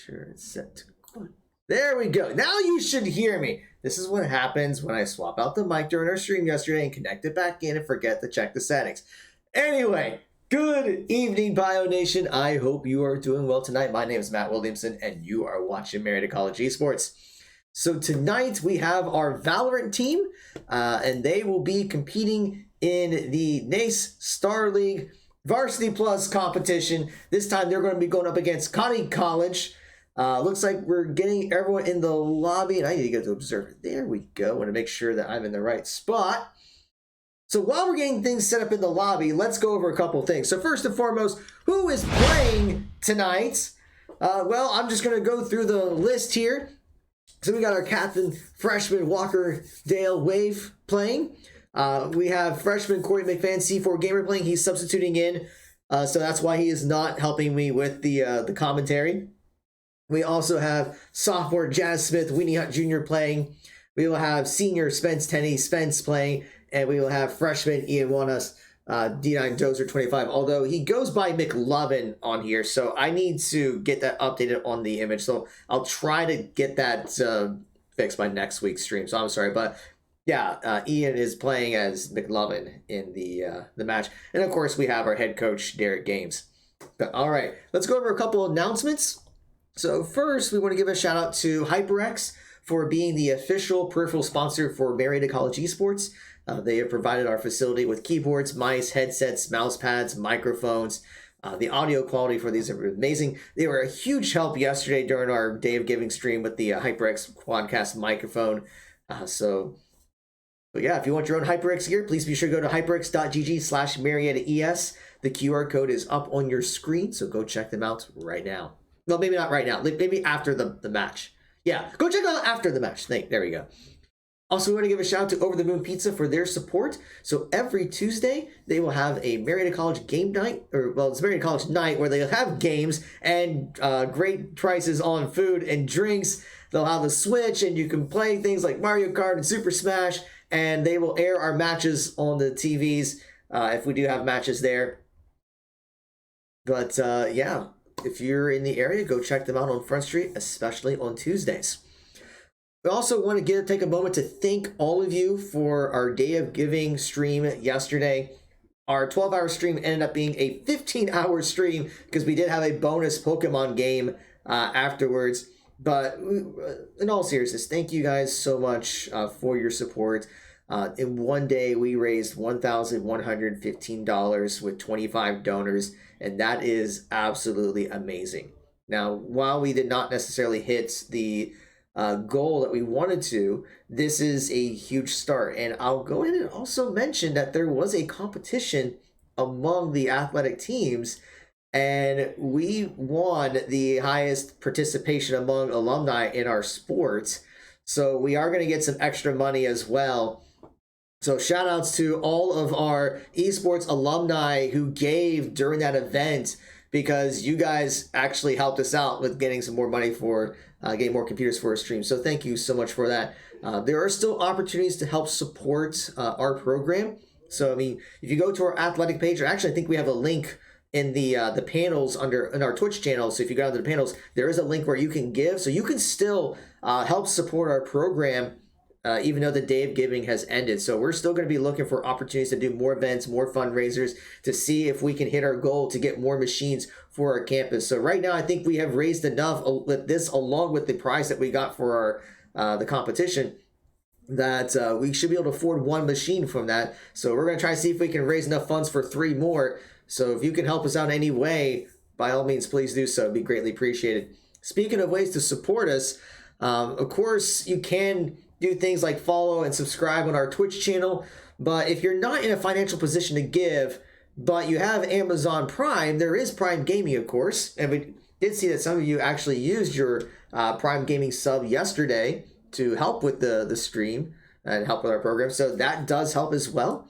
sure it's set to quit. There we go. Now you should hear me. This is what happens when I swap out the mic during our stream yesterday and connect it back in and forget to check the settings. Anyway, good evening, Bio Nation. I hope you are doing well tonight. My name is Matt Williamson, and you are watching Marietta College Esports. So tonight we have our Valorant team, and they will be competing in the NACE Starleague Varsity Plus competition. This time they're going to be going up against Cottey College. Looks like we're getting everyone in the lobby, and I need to go to observe it. There we go. I want to make sure that I'm in the right spot. So while we're getting things set up in the lobby, let's go over a couple things. So first and foremost, who is playing tonight? Well, I'm just going to go through the list here. So we got our captain, freshman Walker Dale Wave playing. We have freshman Corey McFan, C4 Gamer playing. He's substituting in, so that's why he is not helping me with the commentary. We also have sophomore Jazz Smith, Winnie Hunt Jr. playing. We will have senior Spence Tenney Spence playing, and we will have freshman Ian Wanas, D9 Dozer 25. Although he goes by McLovin on here, so I need to get that updated on the image. So I'll try to get that fixed by next week's stream. So I'm sorry, but yeah, Ian is playing as McLovin in the match, and of course we have our head coach Derek Games. But all right, let's go over a couple of announcements. So first, we want to give a shout out to HyperX for being the official peripheral sponsor for Marietta College Esports. They have provided our facility with keyboards, mice, headsets, mouse pads, microphones. The audio quality for these are amazing. They were a huge help yesterday during our Day of Giving stream with the HyperX Quadcast microphone. But yeah, if you want your own HyperX gear, please be sure to go to hyperx.gg/MariettaES. The QR code is up on your screen, so go check them out right now. Well, maybe not right now. Maybe after the match. Yeah, go check it out after the match. There we go. Also, we want to give a shout out to Over the Moon Pizza for their support. So every Tuesday, they will have a Marietta College game night, it's Marietta College night where they'll have games and great prices on food and drinks. They'll have a Switch, and you can play things like Mario Kart and Super Smash, and they will air our matches on the TVs if we do have matches there. But yeah. If you're in the area, go check them out on Front Street, especially on Tuesdays. We also want to take a moment to thank all of you for our Day of Giving stream yesterday. Our 12-hour stream ended up being a 15-hour stream because we did have a bonus Pokemon game afterwards. But in all seriousness, thank you guys so much for your support. In one day, we raised $1,115 with 25 donors, and that is absolutely amazing. Now, while we did not necessarily hit the goal that we wanted to, this is a huge start. And I'll go ahead and also mention that there was a competition among the athletic teams, and we won the highest participation among alumni in our sport. So we are going to get some extra money as well. So shout outs to all of our esports alumni who gave during that event, because you guys actually helped us out with getting some more money for getting more computers for our stream. So thank you so much for that. There are still opportunities to help support our program. So, I mean, if you go to our athletic page, or actually I think we have a link in the panels in our Twitch channel. So if you go to the panels, there is a link where you can give. So you can still help support our program even though the Day of Giving has ended. So we're still going to be looking for opportunities to do more events, more fundraisers, to see if we can hit our goal to get more machines for our campus. So right now, I think we have raised enough with this, along with the prize that we got for our the competition, that we should be able to afford one machine from that. So we're going to try to see if we can raise enough funds for 3 more. So if you can help us out in any way, by all means, please do so. It'd be greatly appreciated. Speaking of ways to support us, of course, you can do things like follow and subscribe on our Twitch channel. But if you're not in a financial position to give, but you have Amazon Prime, there is Prime Gaming, of course. And we did see that some of you actually used your Prime Gaming sub yesterday to help with the stream and help with our program. So that does help as well.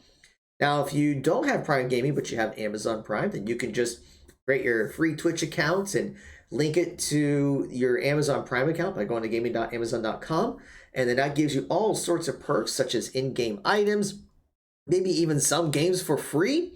Now, if you don't have Prime Gaming, but you have Amazon Prime, then you can just create your free Twitch account and link it to your Amazon Prime account by going to gaming.amazon.com. And then that gives you all sorts of perks, such as in-game items, maybe even some games for free.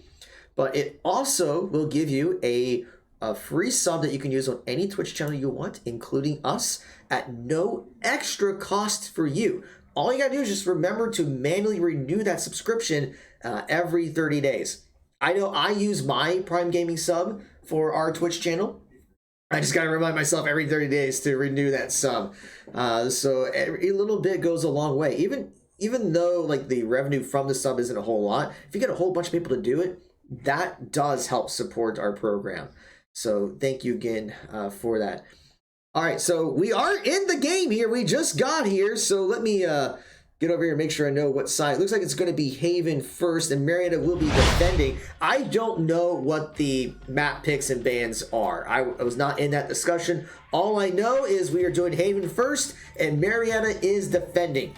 But it also will give you a a free sub that you can use on any Twitch channel you want, including us, at no extra cost for you. All you gotta do is just remember to manually renew that subscription every 30 days. I know I use my Prime Gaming sub for our Twitch channel. I just gotta remind myself every 30 days to renew that sub. So every little bit goes a long way. Even though like the revenue from the sub isn't a whole lot, if you get a whole bunch of people to do it, that does help support our program. So thank you again for that. All right, so we are in the game here. We just got here, so let me get over here and make sure I know what side. It looks like it's going to be Haven first, and Marietta will be defending. I don't know what the map picks and bans are. I was not in that discussion. All I know is we are doing Haven first, and Marietta is defending.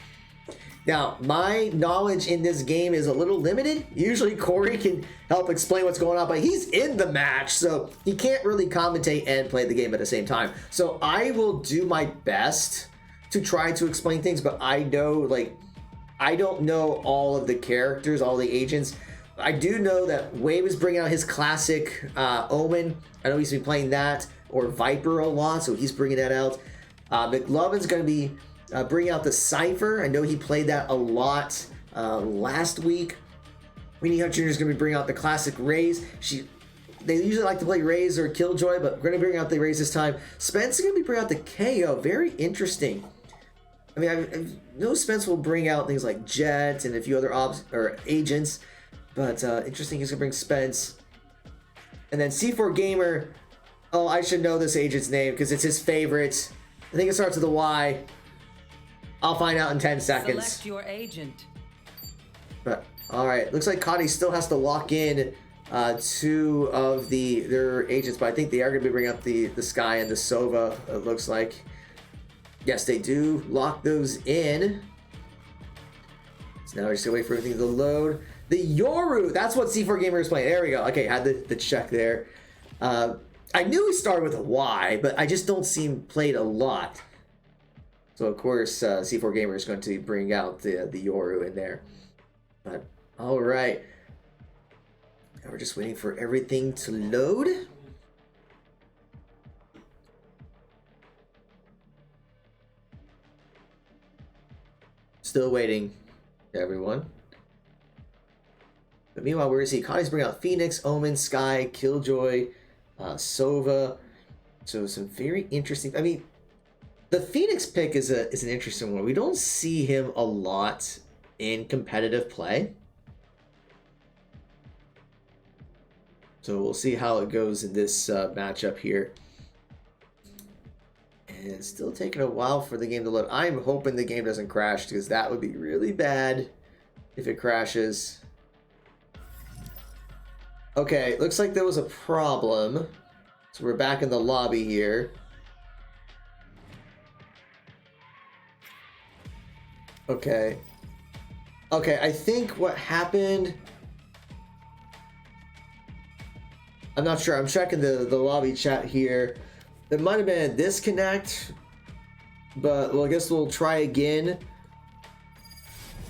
Now, my knowledge in this game is a little limited. Usually Corey can help explain what's going on, but he's in the match, so he can't really commentate and play the game at the same time. So I will do my best to try to explain things, but I know, like, I don't know all of the characters, all the agents. I do know that Wave is bringing out his classic Omen. I know he's been playing that, or Viper a lot, so he's bringing that out. McLovin's going to be bringing out the Cypher. I know he played that a lot last week. Weenie Hunt Jr. is going to be bringing out the classic Raze. They usually like to play Raze or Killjoy, but we're going to bring out the Raze this time. Spence is going to be bringing out the KO. Very interesting. I mean, I know Spence will bring out things like Jet and a few other agents, but interesting he's going to bring Spence. And then C4 Gamer, oh, I should know this agent's name because it's his favorite. I think it starts with a Y. I'll find out in 10 seconds. Select your agent. But all right, looks like Cottey still has to lock in two of their agents, but I think they are going to be bringing up the Sky and the Sova. It looks like. Yes, they do lock those in. So now we're just gonna wait for everything to load. The Yoru, that's what C4 Gamer is playing. There we go. Okay, had the check there. I knew he started with a Y, but I just don't see him played a lot. So of course, C4 Gamer is going to bring out the Yoru in there. But all right, now we're just waiting for everything to load. Still waiting, everyone. But meanwhile, where is he? Cottey's bringing out Phoenix, Omen, Sky, Killjoy, Sova. So some very interesting. I mean, the Phoenix pick is an interesting one. We don't see him a lot in competitive play. So we'll see how it goes in this matchup here. And it's still taking a while for the game to load. I'm hoping the game doesn't crash because that would be really bad if it crashes. Okay, looks like there was a problem. So we're back in the lobby here. Okay. Okay, I think what happened... I'm not sure. I'm checking the lobby chat here. There might have been a disconnect, but well, I guess we'll try again.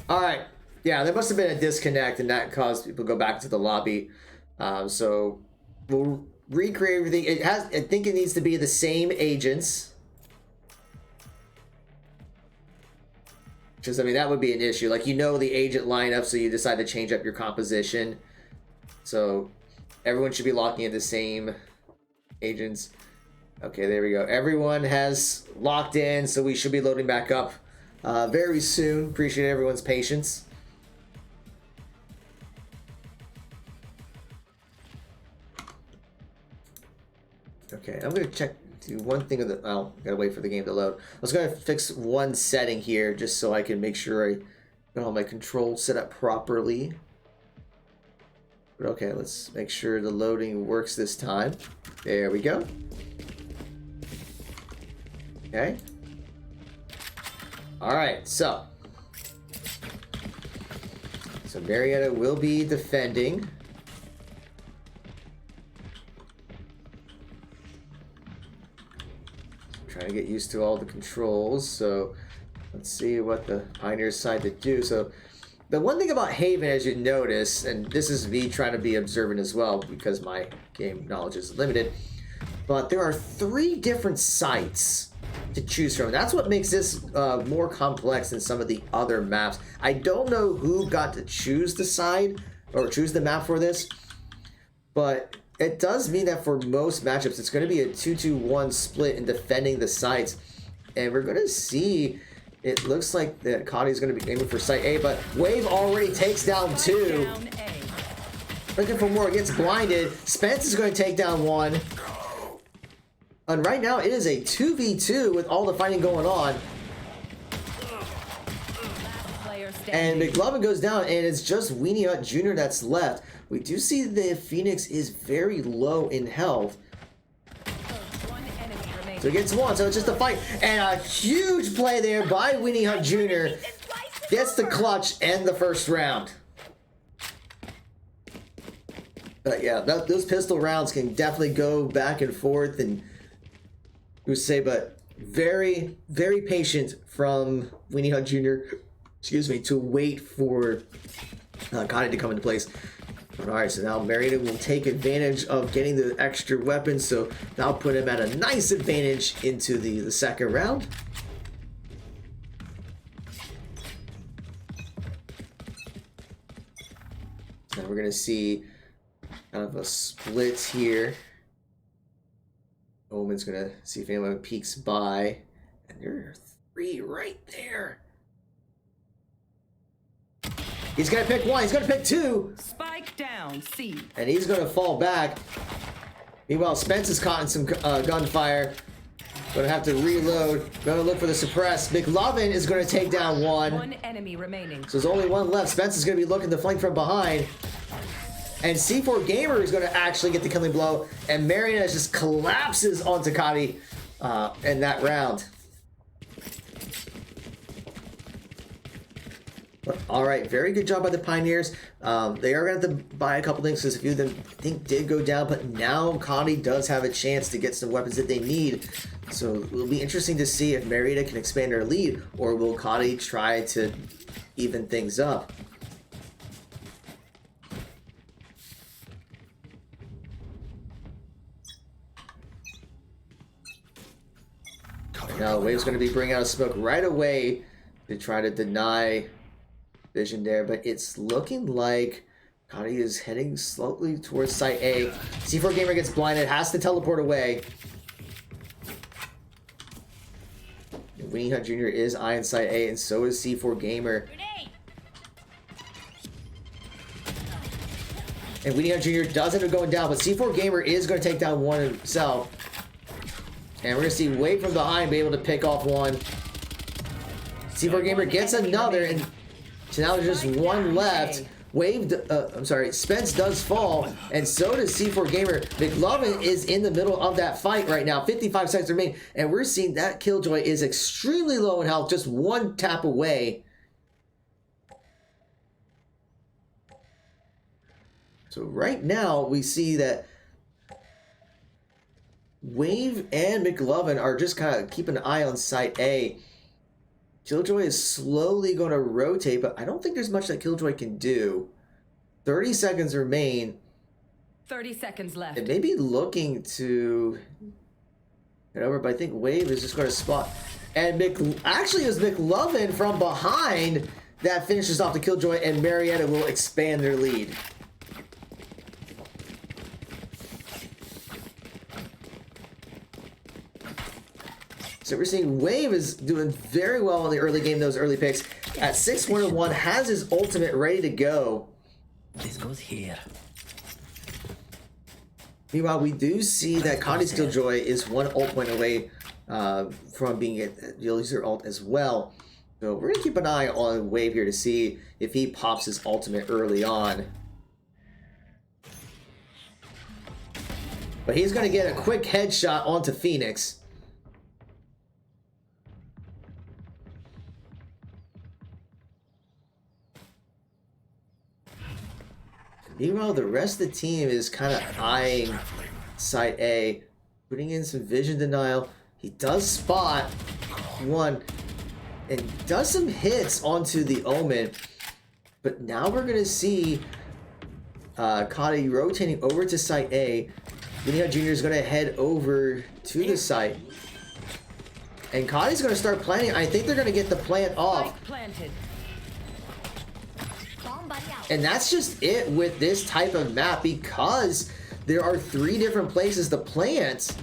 All right. Yeah, there must have been a disconnect, and that caused people to go back to the lobby. So we'll recreate everything. I think it needs to be the same agents. Just, I mean, that would be an issue. Like, you know the agent lineup, so you decide to change up your composition. So everyone should be locking in the same agents. Okay, there we go. Everyone has locked in, so we should be loading back up very soon. Appreciate everyone's patience. Okay, I'm going to check one thing of the... Oh, gotta wait for the game to load. I was going to fix one setting here just so I can make sure I got all my controls set up properly. But okay, let's make sure the loading works this time. There we go. Okay. All right, so Marietta will be defending. Trying to get used to all the controls. So let's see what the Pioneers decide to do. So the one thing about Haven, as you notice, and this is me trying to be observant as well because my game knowledge is limited. but there are 3 different sites to choose from. That's what makes this more complex than some of the other maps. I don't know who got to choose the side or choose the map for this, but it does mean that for most matchups, it's going to be a 2-2-1 split in defending the sites. And we're going to see, it looks like that Cottey's going to be aiming for site A, but Wave already takes down 2. Looking for more, gets blinded. Spence is going to take down 1. And right now, it is a 2v2 with all the fighting going on. And McLovin goes down, and it's just Weenie Hut Jr. that's left. We do see that Phoenix is very low in health. So he gets 1, so it's just a fight. And a huge play there by Weenie Hut Jr. Gets the clutch and the first round. But yeah, those pistol rounds can definitely go back and forth, and but very, very patient from Weenie Hut Jr. Excuse me, to wait for Cottey to come into place. Alright, so now Marietta will take advantage of getting the extra weapons, so that'll put him at a nice advantage into the second round. Now we're going to see kind of a split here. Omen's going to see if anyone peeks by, and there are 3 right there. He's going to pick 1. He's going to pick 2. Spike down, C. And he's going to fall back. Meanwhile, Spence is caught in some gunfire. Going to have to reload. Going to look for the suppress. McLovin is going to take down 1. 1 enemy remaining. So there's only 1 left. Spence is going to be looking to flank from behind. And C4 Gamer is going to actually get the killing blow. And Marietta just collapses onto Cottey in that round. But, all right, very good job by the Pioneers. They are going to have to buy a couple things because a few of them, I think, did go down. But now Cottey does have a chance to get some weapons that they need. So it will be interesting to see if Marietta can expand their lead, or will Cottey try to even things up. Now Wave's going to be bringing out a smoke right away to try to deny vision there, but it's looking like Cottey is heading slowly towards site A. C4 Gamer gets blinded, has to teleport away. Weenie Hut Jr. is eyeing site A, and so is C4 Gamer. And Weenie Hut Jr. does end up going down, but C4 Gamer is going to take down 1 himself. And we're going to see Wave from behind be able to pick off 1. C4 Gamer gets another, and so now there's just 1 left. Spence does fall, and so does C4 Gamer. McLovin is in the middle of that fight right now. 55 seconds remain, and we're seeing that Killjoy is extremely low in health, just 1 tap away. So right now, we see that Wave and McLovin are just kind of keeping an eye on site A. Killjoy is slowly going to rotate, but I don't think there's much that Killjoy can do. 30 seconds remain. 30 seconds left. It may be looking to get over, but I think Wave is just going to spot. And actually, it was McLovin from behind that finishes off the Killjoy, and Marietta will expand their lead. So we're seeing Wave is doing very well in the early game, those early picks. At 6-1-1, has his ultimate ready to go. This goes here. Meanwhile, we do see that Cottey's Killjoy is 1 ult point away from being a user ult as well. So we're going to keep an eye on Wave here to see if he pops his ultimate early on. But he's going to get a quick headshot onto Phoenix. Meanwhile, the rest of the team is kind of eyeing site A, putting in some vision denial. He does spot 1 and does some hits onto the Omen. But now we're going to see Cottey rotating over to site A. Vinny Jr. is going to head over to the site. And Cottey's going to start planting. I think they're going to get the plant off. Spike planted. And that's just it with this type of map, because there are 3 different places to plant.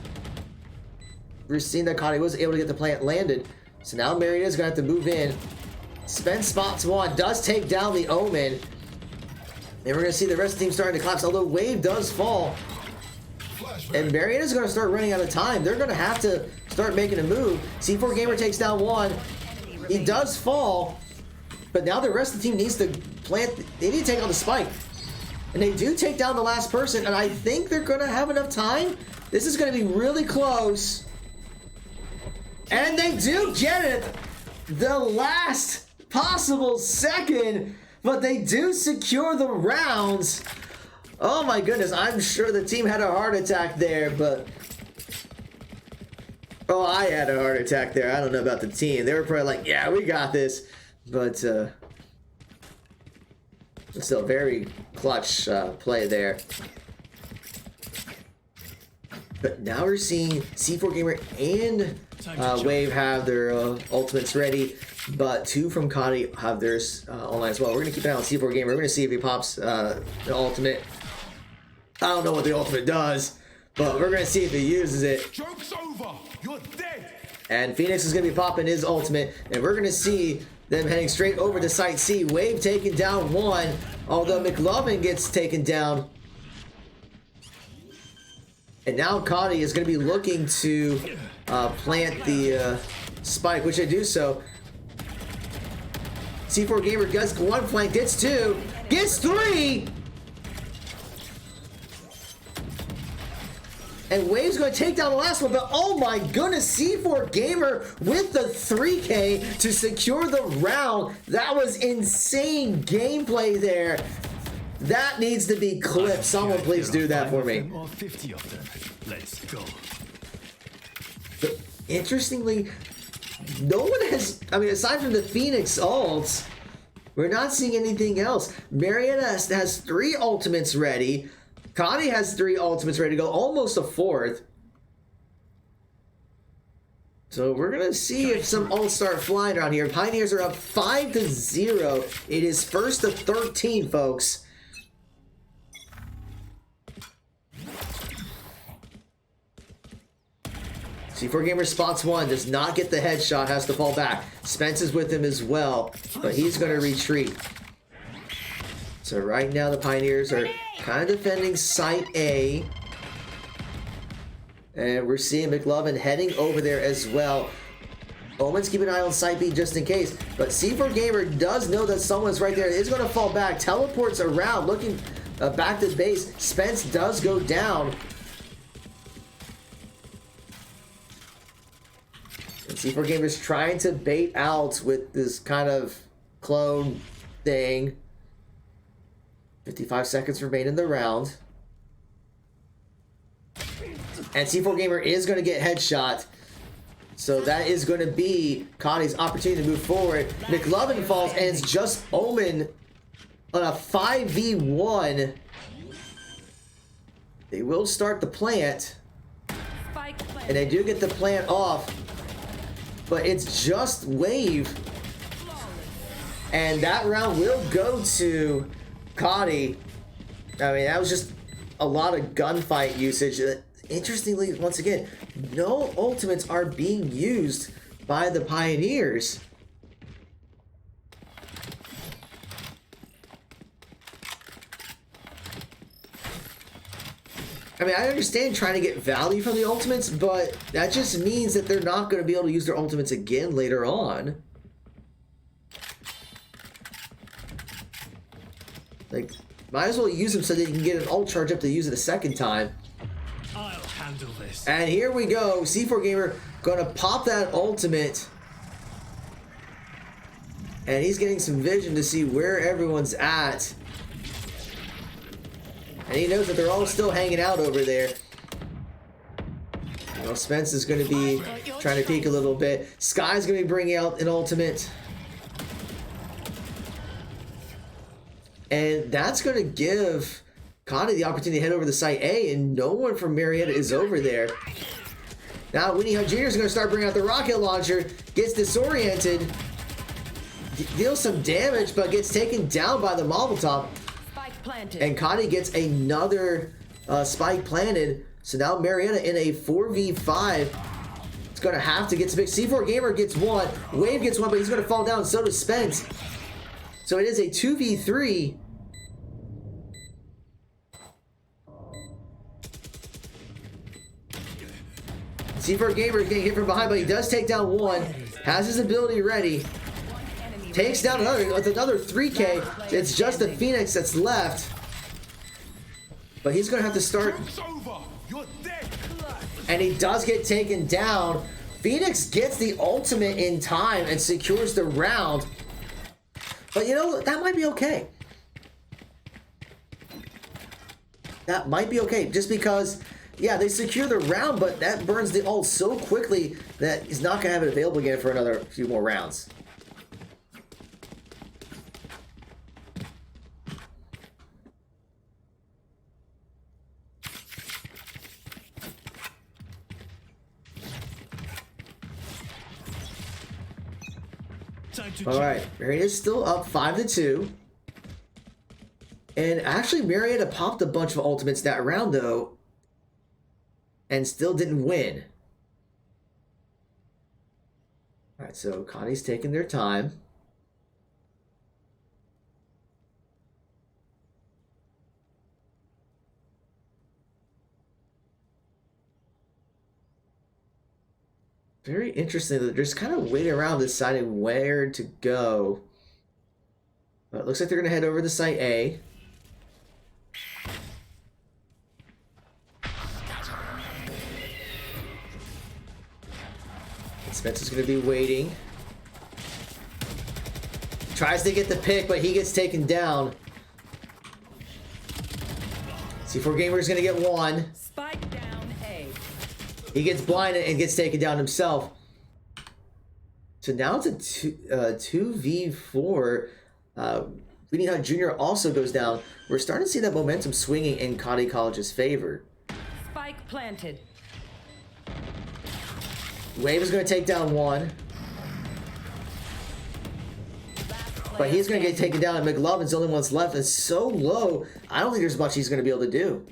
We're seeing that Cottey was able to get the plant landed. So now Marietta's going to have to move in. Spence spots one, does take down the Omen. And we're going to see the rest of the team starting to collapse, although Wave does fall. And Marietta's going to start running out of time. They're going to have to start making a move. C4 Gamer takes down one. He does fall. But now the rest of the team needs to plant. They need to take on the spike. And they do take down the last person. And I think they're going to have enough time. This is going to be really close. And they do get it. The last possible second. But they do secure the rounds. Oh my goodness, I'm sure the team had a heart attack there, but... Oh, I had a heart attack there. I don't know about the team. They were probably like, yeah, we got this. But, still very clutch play there. But now we're seeing C4 Gamer and Wave have their ultimates ready. But 2 from Cottey have theirs online as well. We're going to keep an eye on C4 Gamer. We're going to see if he pops the ultimate. I don't know what the ultimate does, but we're going to see if he uses it. Joke's over. You're dead. And Phoenix is going to be popping his ultimate, and we're going to see them heading straight over to Site C. Wave taking down one, although McLovin gets taken down. And now Cottey is going to be looking to plant the spike, which they do so. C4 Gamer gets 1 flank, gets 2, gets 3! And Wave's going to take down the last one, but oh my goodness, C4 Gamer with the 3K to secure the round. That was insane gameplay there. That needs to be clipped. Someone please do that for me. Or 50 of them. Let's go. But interestingly, no one has, I mean, aside from the Phoenix ults, we're not seeing anything else. Marietta has 3 ultimates ready. Cottey has 3 ultimates ready to go, almost a 4th. So we're going to see if some ults start flying around here. Pioneers are up 5-0. It is 1st to 13, folks. C4 Gamer spots one, does not get the headshot, has to fall back. Spence is with him as well, but he's going to retreat. So right now the Pioneers are kind of defending Site A. And we're seeing McLovin heading over there as well. Omen's keeping an eye on Site B just in case. But C4 Gamer does know that someone's right there. Is going to fall back. Teleports around, looking back to base. Spence does go down. And C4 Gamer's trying to bait out with this kind of clone thing. 55 seconds remain in the round. And C4 Gamer is going to get headshot. So that is going to be Cottey's opportunity to move forward. McLovin falls and it's just Omen on a 5v1. They will start the plant. And they do get the plant off. But it's just Wave. And that round will go to Cottey. I mean, that was just a lot of gunfight usage. Interestingly, once again, no ultimates are being used by the Pioneers. I mean, I understand trying to get value from the ultimates, but that just means that they're not going to be able to use their ultimates again later on. Like, might as well use them so they can get an ult charge up to use it a second time. I'll handle this. And here we go. C4 Gamer gonna pop that ultimate. And he's getting some vision to see where everyone's at. And he knows that they're all still hanging out over there. You know, Spence is gonna be trying to peek a little bit. Sky's gonna be bringing out an ultimate. And that's going to give Cottey the opportunity to head over to site A, and no one from Marietta is over there. Now, Winnie Hunt Jr. is going to start bringing out the rocket launcher, gets disoriented, deals some damage, but gets taken down by the Molotov. Spike planted. And Cottey gets another spike planted. So now Marietta in a 4v5. It's going to have to get some big. C4 Gamer gets one. Wave gets one, but he's going to fall down. So does Spence. So it is a 2v3. C4 Gamer is getting hit from behind, but he does take down one. Has his ability ready. Takes down another with another 3K. It's just the Phoenix that's left. But he's going to have to start. Joke's over. You're dead. And he does get taken down. Phoenix gets the ultimate in time and secures the round. But you know, that might be okay. That might be okay. Just because, yeah, they secure the round, but that burns the ult so quickly that he's not going to have it available again for another few more rounds. All right, Marietta's still up 5-2. And actually, Marietta popped a bunch of ultimates that round, though, and still didn't win. All right, so Cottey's taking their time. Very interesting that they're just kind of waiting around deciding where to go. But it looks like they're going to head over to site A. And Spencer's going to be waiting. Tries to get the pick, but he gets taken down. C4 Gamer is going to get one. Spike down A. He gets blinded and gets taken down himself. So now it's a 2v4. Winnie Hunt Jr. also goes down. We're starting to see that momentum swinging in Cottey College's favor. Spike planted. Wave is going to take down one. But he's going to get taken down, and McLovin's the only one that's left. It's so low, I don't think there's much he's going to be able to do.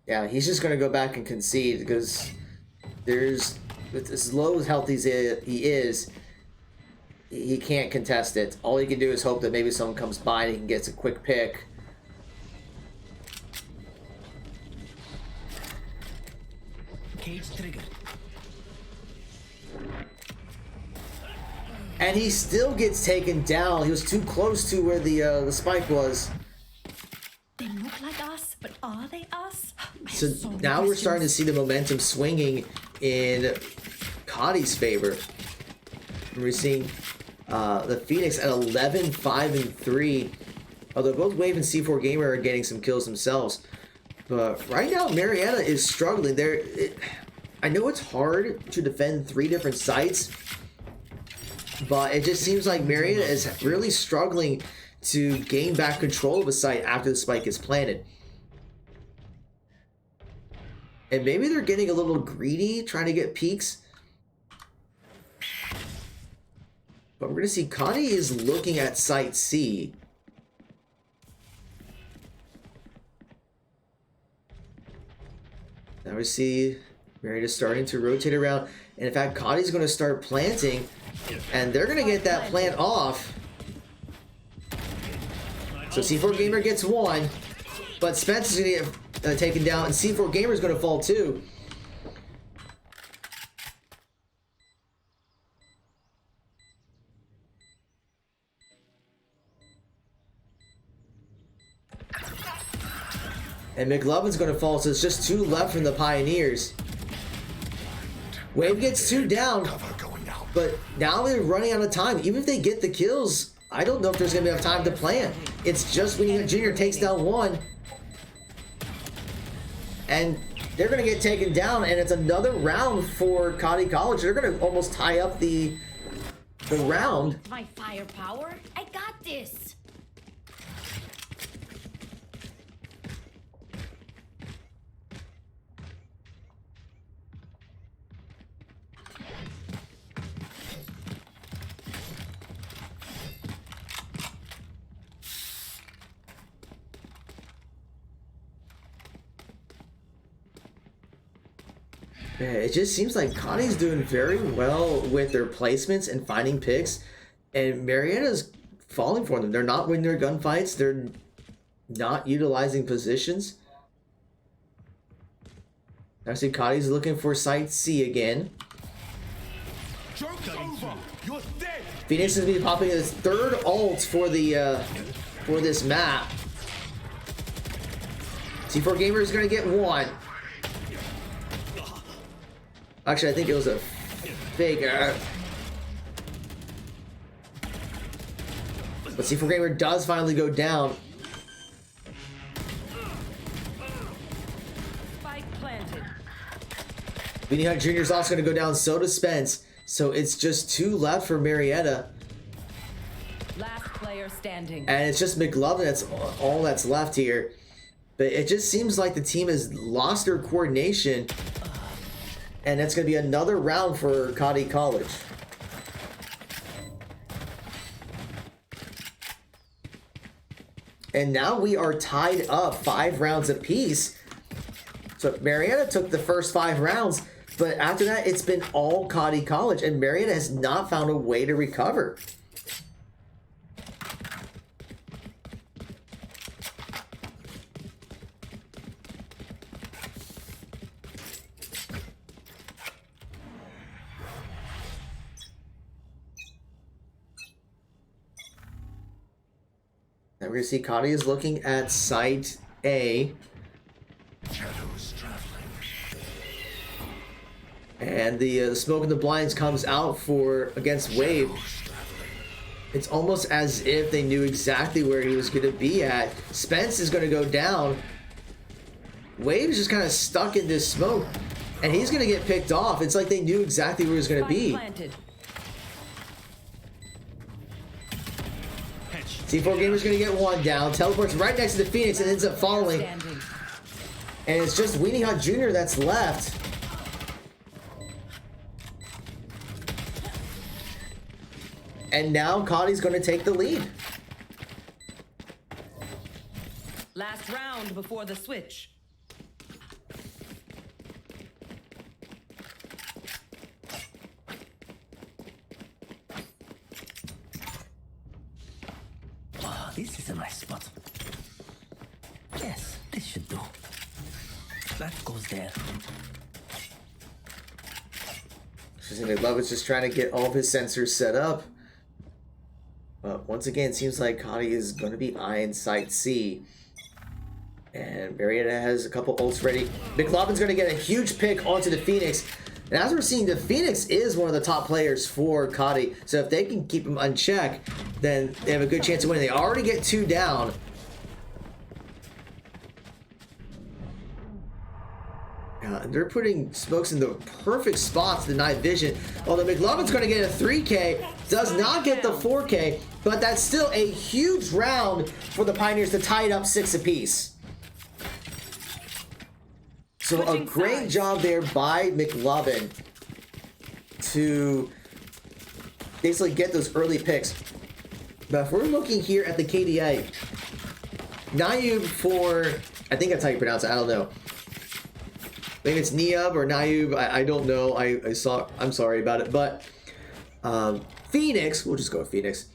Yeah, he's just going to go back and concede because there's, with as low as health he is, he can't contest it. All he can do is hope that maybe someone comes by and he can get a quick pick. Cage triggered. And he still gets taken down. He was too close to where the spike was. They look like us, but are they us? So now we're starting to see the momentum swinging in Cottey's favor. We're seeing the Phoenix at 11, 5, and 3. Although both Wave and C4 Gamer are getting some kills themselves. But right now, Marietta is struggling. I know it's hard to defend 3 different sites, but it just seems like Marietta is really struggling to gain back control of a site after the spike is planted. And maybe they're getting a little greedy, trying to get peaks. But we're going to see Cottey is looking at site C. Now we see Marietta starting to rotate around. And in fact, Cottey's going to start planting. And they're going to get that plant off. So C4 Gamer gets one. But Spence is going to get taken down. And C4 Gamer is going to fall too. And McLovin's going to fall, so it's just 2 left from the Pioneers. Wave gets 2 down, but now they're running out of time. Even if they get the kills, I don't know if there's going to be enough time to plan. It's just Winnie Hunt Jr. takes down one. And they're going to get taken down, and it's another round for Cottey College. They're going to almost tie up the round. My firepower. I got this. Yeah, it just seems like Cottey's doing very well with their placements and finding picks, and Marietta's falling for them. They're not winning their gunfights. They're not utilizing positions. I see Cottey's looking for Site C again. Joke's over. You're dead. Phoenix is going to be popping his third ult for this map. C4 Gamer is going to get one. Actually, I think it was a fake. But C4 Gamer does finally go down. Spike planted. Beanie Hunt Jr. is also going to go down. So does Spence. So it's just 2 left for Marietta. Last player standing. And it's just McLovin. That's all that's left here. But it just seems like the team has lost their coordination. And it's going to be another round for Cottey College. And now we are tied up 5 rounds apiece. So Marietta took the first 5 rounds, but after that, it's been all Cottey College, and Marietta has not found a way to recover. Now we're going to see Cottey is looking at Site A. Shadows traveling. And the smoke in the blinds comes out for against Wave. It's almost as if they knew exactly where he was going to be at. Spence is going to go down. Wave is just kind of stuck in this smoke. And he's going to get picked off. It's like they knew exactly where he was going to Spike be. planted. C4 Gamer's going to get one down. Teleports right next to the Phoenix and ends up falling. Standing. And it's just Weenie Hunt Jr. that's left. And now Cottey's going to take the lead. Last round before the switch. Oh, this is a nice spot. Yes, this should do. That goes there. Love is just trying to get all of his sensors set up. But once again, it seems like Cottey is going to be eyeing Site C. And Marietta has a couple ults ready. McLaughlin's going to get a huge pick onto the Phoenix. And as we're seeing, the Phoenix is one of the top players for Cottey. So if they can keep him unchecked, then they have a good chance of winning. They already get 2 down. And they're putting smokes in the perfect spots to deny vision. Although McLaughlin's going to get a 3K, does not get the 4K, but that's still a huge round for the Pioneers to tie it up 6 apiece. So a great job there by McLovin to basically get those early picks. But if we're looking here at the KDA, Nayub for, I think that's how you pronounce it, I don't know. Maybe it's Niab or Nayub, I don't know. I'm sorry about it. But Phoenix, we'll just go with Phoenix,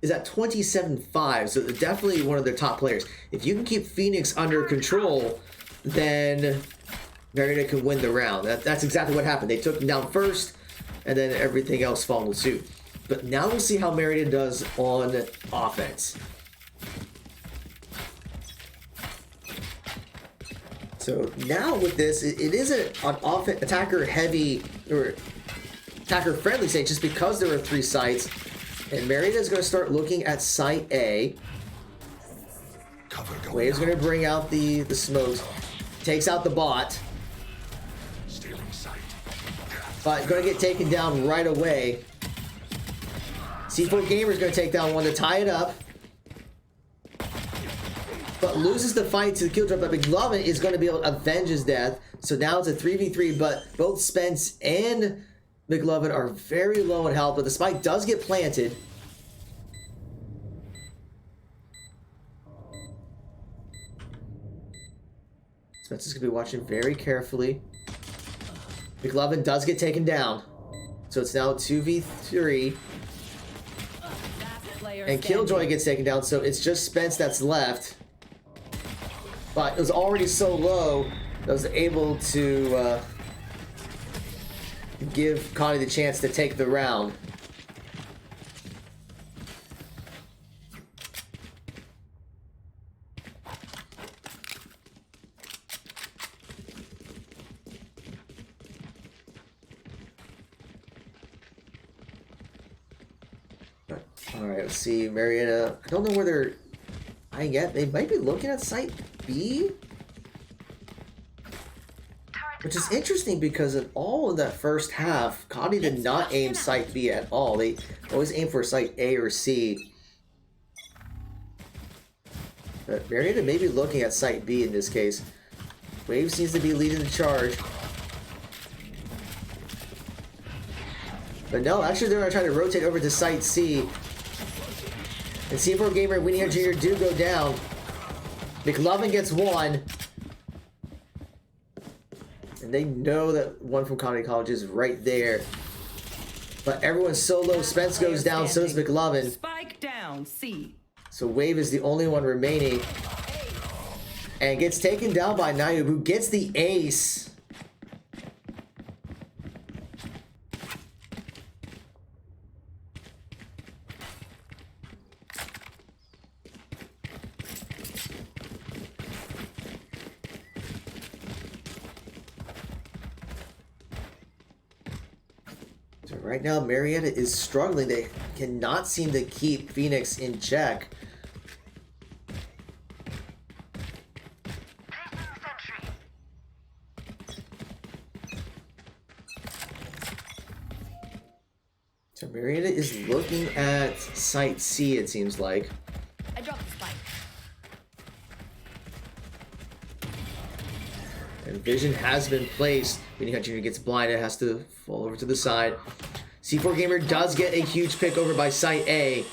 is at 27-5. So they're definitely one of their top players. If you can keep Phoenix under control, then Marietta can win the round. That's exactly what happened. They took him down first, and then everything else followed suit. But now we'll see how Marietta does on offense. So now with this, it is an attacker heavy or attacker friendly stage just because there are 3 sites. And Marietta is going to start looking at Site A. Wave's going to bring out the smokes. Takes out the bot. but going to get taken down right away. C4 Gamer's going to take down one to tie it up, but loses the fight to the kill drop. But McLovin is going to be able to avenge his death. So now it's a 3v3, but both Spence and McLovin are very low in health, but the spike does get planted. Spence is going to be watching very carefully. McLovin does get taken down. So it's now 2v3. And Killjoy gets taken down, so it's just Spence that's left. But it was already so low that I was able to give Cottey the chance to take the round. Alright, let's see. Marietta. I don't know where they're eyeing yet. They might be looking at Site B. Which is interesting because in all of that first half, Cottey did not aim Site B at all. They always aim for Site A or C. But Marietta may be looking at Site B in this case. Wave seems to be leading the charge. But no, actually they're going to try to rotate over to Site C. And C4 Gamer and Winnie Jr. do go down. McLovin gets one. And they know that one from Cottey College is right there. But everyone's so low. Spence goes down, so does McLovin. Spike down, C. So Wave is the only one remaining. And gets taken down by Nayu, who gets the ace. Right now, Marietta is struggling. They cannot seem to keep Phoenix in check. So Marietta is looking at Site C, it seems like. I dropped the spike. And vision has been placed. Winnie Jr. gets blinded, has to fall over to the side. C4 Gamer does get a huge pick over by Site A.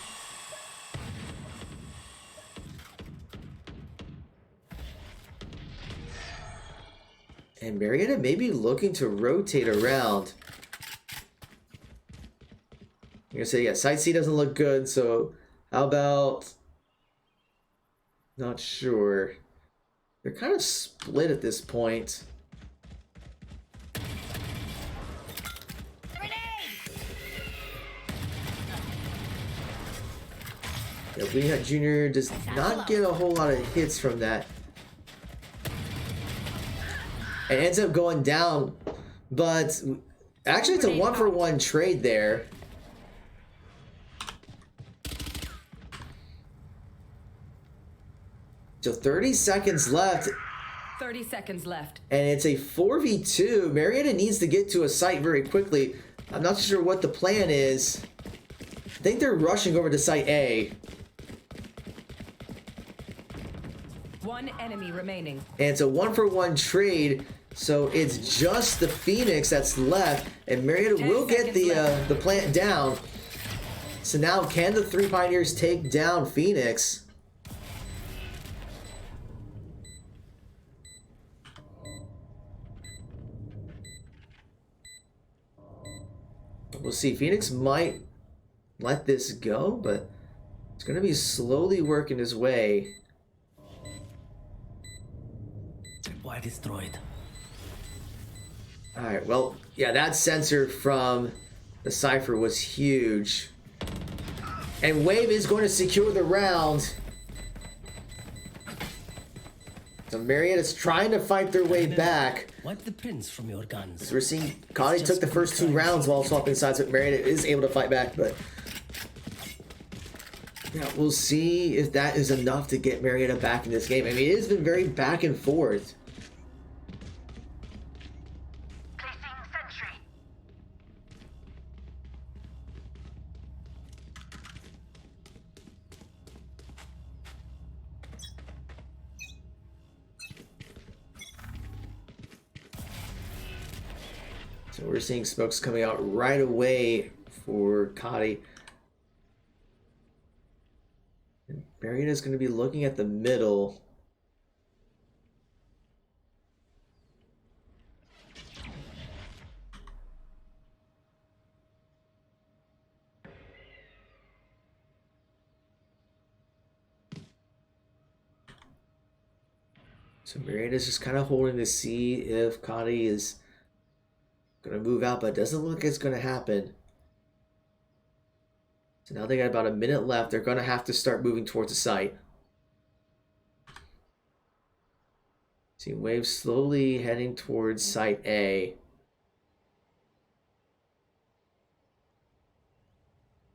And Marietta may be looking to rotate around. I'm gonna say, yeah, Site C doesn't look good, so how about... Not sure. They're kind of split at this point. Yeah, Winnie Jr. does not get a whole lot of hits from that. And ends up going down, but actually it's a 1-for-1 trade there. So 30 seconds left. 30 seconds left. And it's a 4v2. Marietta needs to get to a site very quickly. I'm not sure what the plan is. I think they're rushing over to Site A. One enemy remaining. And it's a 1-for-1 trade. So it's just the Phoenix that's left. And Marietta will get the plant down. So now can the three Pioneers take down Phoenix? We'll see. Phoenix might let this go, but it's going to be slowly working his way. Why destroyed? Alright, well, yeah, that sensor from the Cypher was huge. And Wave is going to secure the round. So Marietta's trying to fight their way back. Wipe the prints from your guns. So we're seeing Cottey took the first 2 rounds while swapping sides, but Marietta is able to fight back, but yeah, we'll see if that is enough to get Marietta back in this game. I mean, it has been very back and forth. So we're seeing smokes coming out right away for Cottey. And Marietta's going to be looking at the middle. So Marietta's just kind of holding to see if Cottey is going to move out, but it doesn't look like it's going to happen. So now they got about a minute left. They're going to have to start moving towards the site. See Wave slowly heading towards site A.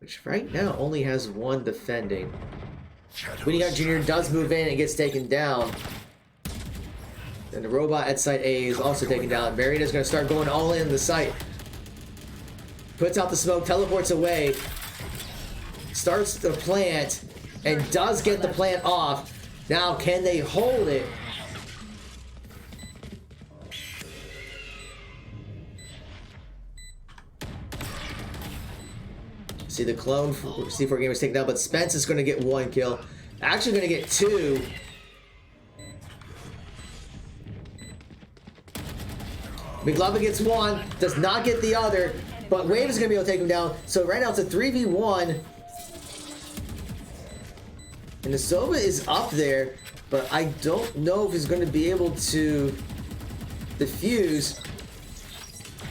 Which right now only has one defending. Winnie Hart Jr. does move in and gets taken down. And the robot at site A is also taken down. Marietta's going to start going all in the site. Puts out the smoke, teleports away. Starts the plant and does get the plant off. Now, can they hold it? See the clone C4 Gamers taken down, but Spence is going to get 1 kill. Actually going to get 2. McLovin gets 1, does not get the other, but Wave is going to be able to take him down. So right now it's a 3v1. And the Sova is up there, but I don't know if he's going to be able to defuse.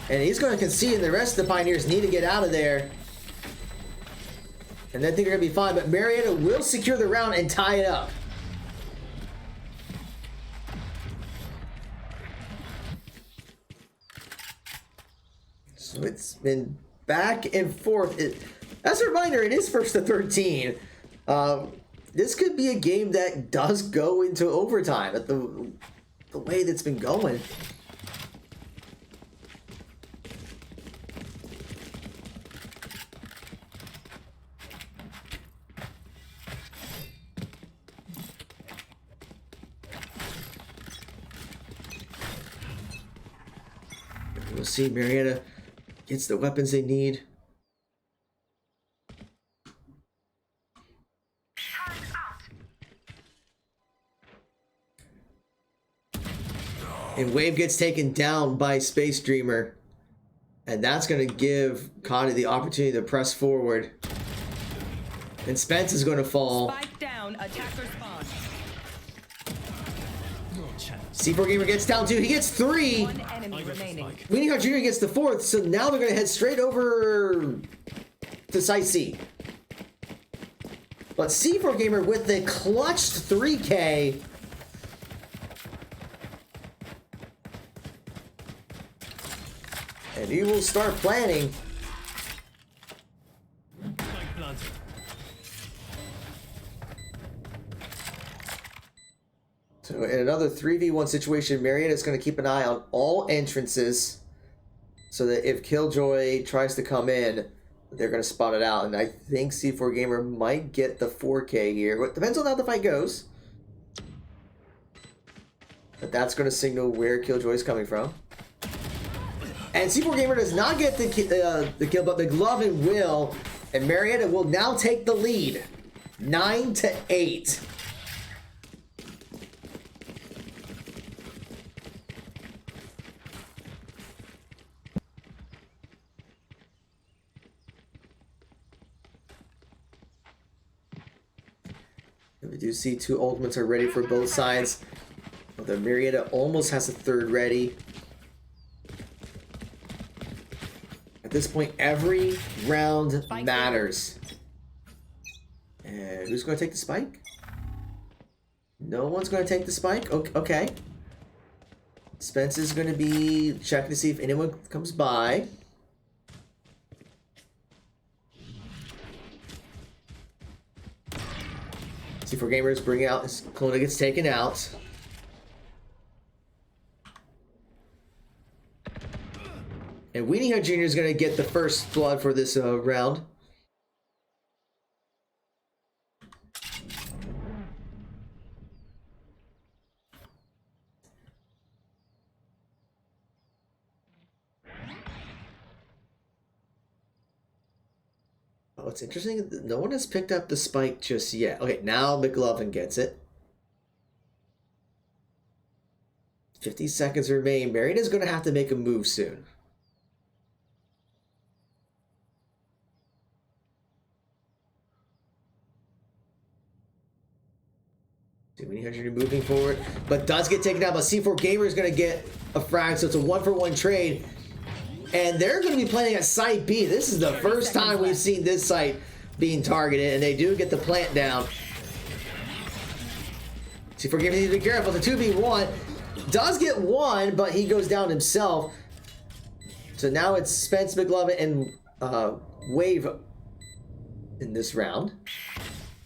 And he's going to concede, and the rest of the Pioneers need to get out of there. And I think they're going to be fine, but Marietta will secure the round and tie it up. So it's been back and forth. As a reminder, it is first to 13. This could be a game that does go into overtime at the way that's been going. We'll see Marietta gets the weapons they need. And Wave gets taken down by Space Dreamer. And that's going to give Cottey the opportunity to press forward. And Spence is going to fall. Spike down, attacker spawn. C4 Gamer gets down 2. He gets 3. 1 enemy remaining. Weenie Hart Jr. gets the 4th. So now they're going to head straight over to Site C. But C4 Gamer with the clutched 3K. And he will start planning. So in another 3v1 situation, Marietta is going to keep an eye on all entrances so that if Killjoy tries to come in, they're going to spot it out. And I think C4 Gamer might get the 4K here. It depends on how the fight goes. But that's going to signal where Killjoy is coming from. And C4 Gamer does not get the kill, but McLovin will. And Marietta will now take the lead. 9-8. We do see 2 ultimates are ready for both sides. The Marietta almost has a 3rd ready. At this point, every round matters. And who's going to take the spike? No one's going to take the spike? Okay. Spence is going to be checking to see if anyone comes by. C4 Gamers bring out his clone that gets taken out. And Weenie Hart Jr. is going to get the first blood for this round. what's interesting, no one has picked up the spike just yet. Okay, now McLovin gets it. 50 seconds remain. Marietta's going to have to make a move soon. You're moving forward, but does get taken out. But C4 Gamer is going to get a frag, so it's a 1-for-1 trade. And they're going to be playing at Site B. This is the first time we've seen this site being targeted, and they do get the plant down. C4 Gamer needs to be careful. The 2v1 does get one, but he goes down himself. So now it's Spence, McLovin, and Wave in this round.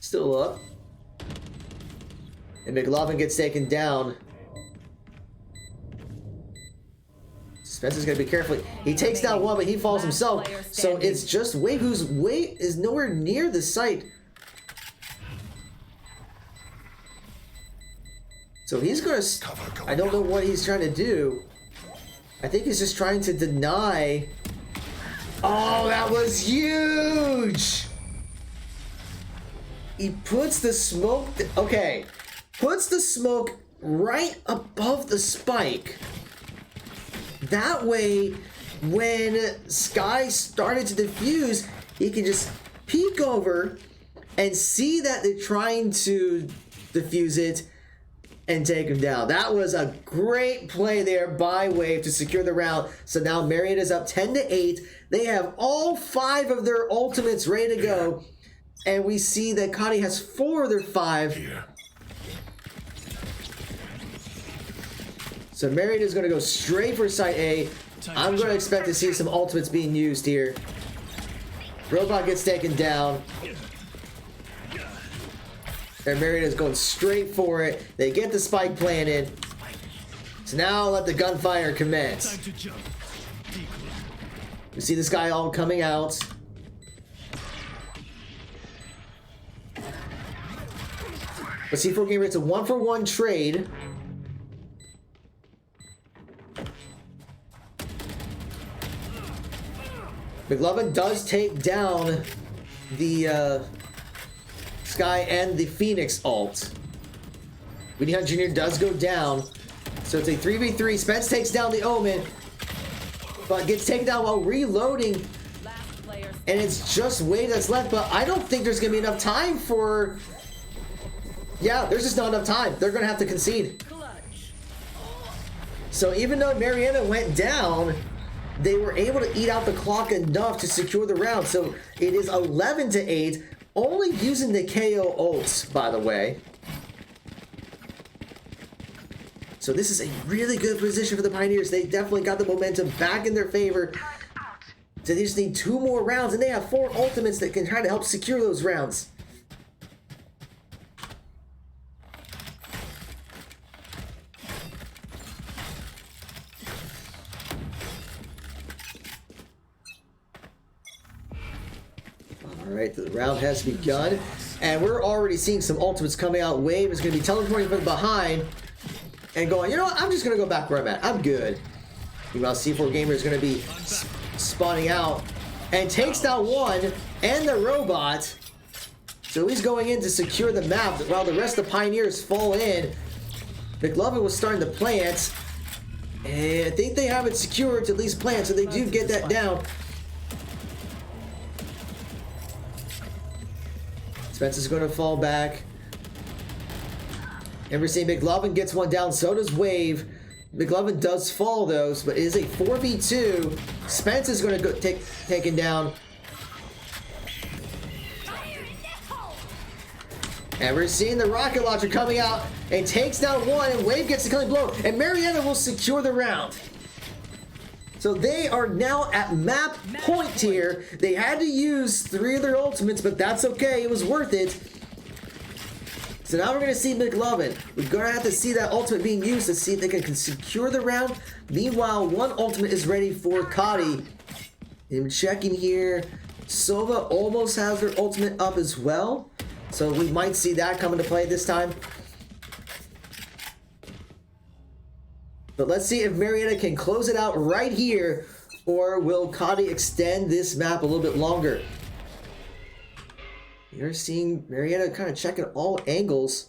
Still up. And McLovin gets taken down. Spence is going to be careful. He takes down one, but he falls himself. So it's just Wave, whose weight is nowhere near the site. So he's going to... I don't know what he's trying to do. I think he's just trying to deny... Oh, that was huge! He puts the smoke... Okay. Puts the smoke right above the spike. That way, when Sky started to defuse, he can just peek over and see that they're trying to defuse it and take him down. That was a great play there by Wave to secure the round. So now Marietta's up 10-8. They have all 5 of their ultimates ready to go. And we see that Cottey has 4 of their 5. Here. So Marietta's going to go straight for Site A. I'm going to expect to see some ultimates being used here. Robot gets taken down. And Marietta's going straight for it. They get the spike planted. So now let the gunfire commence. You see this guy all coming out. But C4 Gamer, it's a 1-for-1 trade. McLovin does take down the Sky and the Phoenix ult. Weedy Hunt Jr. does go down. So it's a 3v3. Spence takes down the Omen, but gets taken down while reloading. And it's just Wave that's left, but I don't think there's going to be enough time for... Yeah, there's just not enough time. They're going to have to concede. So even though Marietta went down, they were able to eat out the clock enough to secure the round. So it is 11-8, only using the KO ults, by the way. So this is a really good position for the Pioneers. They definitely got the momentum back in their favor. So they just need 2 more rounds, and they have 4 ultimates that can try to help secure those rounds. Alright, the round has begun, and we're already seeing some ultimates coming out. Wave is going to be teleporting from behind and going, you know what, I'm just going to go back where I'm at. I'm good. Meanwhile, C4 Gamer is going to be spawning out and takes down one and the robot. So he's going in to secure the map while the rest of the Pioneers fall in. McLovin was starting to plant, and I think they have it secured to at least plant, so they do get that down. Spence is going to fall back. And we're seeing McLovin gets one down, so does Wave. McLovin does fall, though, but it is a 4v2. Spence is going to go taken down. And we're seeing the rocket launcher coming out and takes down one, and Wave gets the killing blow. And Marietta will secure the round. So they are now at map point here. They had to use 3 of their ultimates, but that's okay. It was worth it. So now we're going to see McLovin. We're going to have to see that ultimate being used to see if they can secure the round. Meanwhile, one ultimate is ready for Cottey. I'm checking here. Sova almost has their ultimate up as well. So we might see that come into play this time. But let's see if Marietta can close it out right here, or will Cottey extend this map a little bit longer? You're seeing Marietta kind of checking all angles.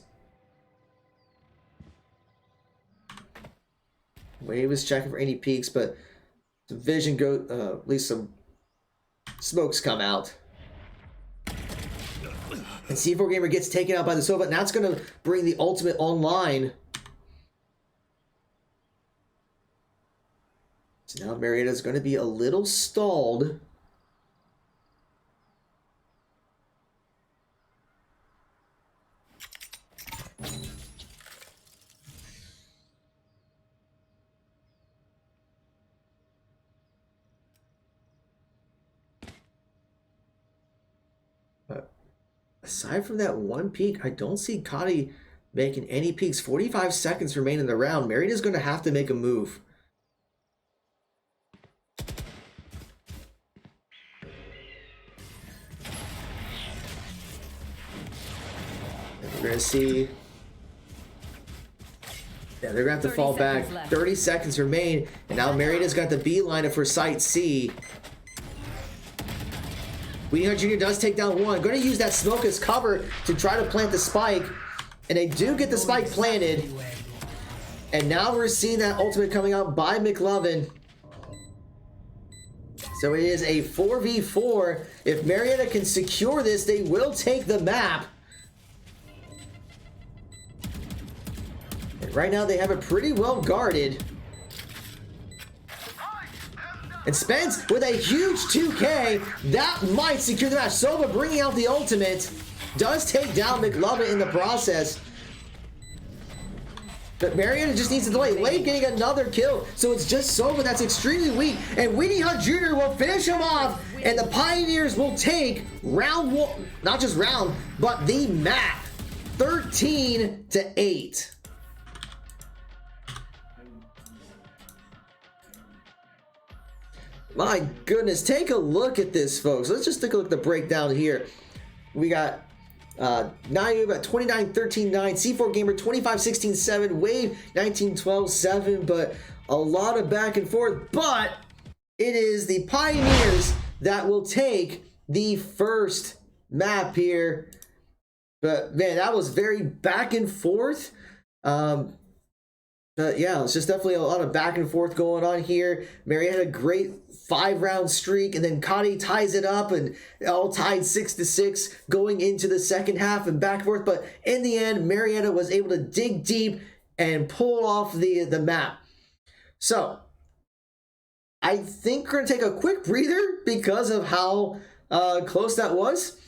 Wave was checking for any peaks, but the vision go at least some smokes come out. And C4 Gamer gets taken out by the Sova, and that's going to bring the ultimate online. So now Marietta's going to be a little stalled. Aside from that one peak, I don't see Cottey making any peaks. 45 seconds remain in the round. Marietta's going to have to make a move. And we're going to see... Yeah, they're going to have to fall back. Left. 30 seconds remain. And now Marietta's got the beeline for Site C. Weenie Jr. does take down one. Going to use that smoke as cover to try to plant the spike. And they do get the spike planted. And now we're seeing that ultimate coming out by McLovin. So it is a 4v4. If Marietta can secure this, they will take the map. And right now they have it pretty well guarded. And Spence with a huge 2K. That might secure the match. Sova bringing out the ultimate. Does take down McLovin in the process. But Marietta just needs to delay. Late getting another kill. So it's just Sova that's extremely weak. And Weenie Hunt Jr. will finish him off. And the Pioneers will take round one. Not just round, but the map. 13-8. My goodness, take a look at this, folks. Let's just take a look at the breakdown here. We got Nayu about 29-13-9, C4 Gamer 25-16-7, Wave 19-12-7, but a lot of back and forth. But it is the Pioneers that will take the first map here. But man, that was very back and forth. But yeah, it's just definitely a lot of back and forth going on here. Marietta had a great 5-round streak, and then Cottey ties it up, and all tied 6-6 going into the second half and back and forth. But in the end, Marietta was able to dig deep and pull off the map. So I think we're going to take a quick breather because of how close that was.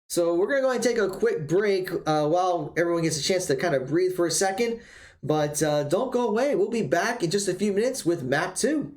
So we're going to go ahead and take a quick break while everyone gets a chance to kind of breathe for a second. But don't go away. We'll be back in just a few minutes with map 2.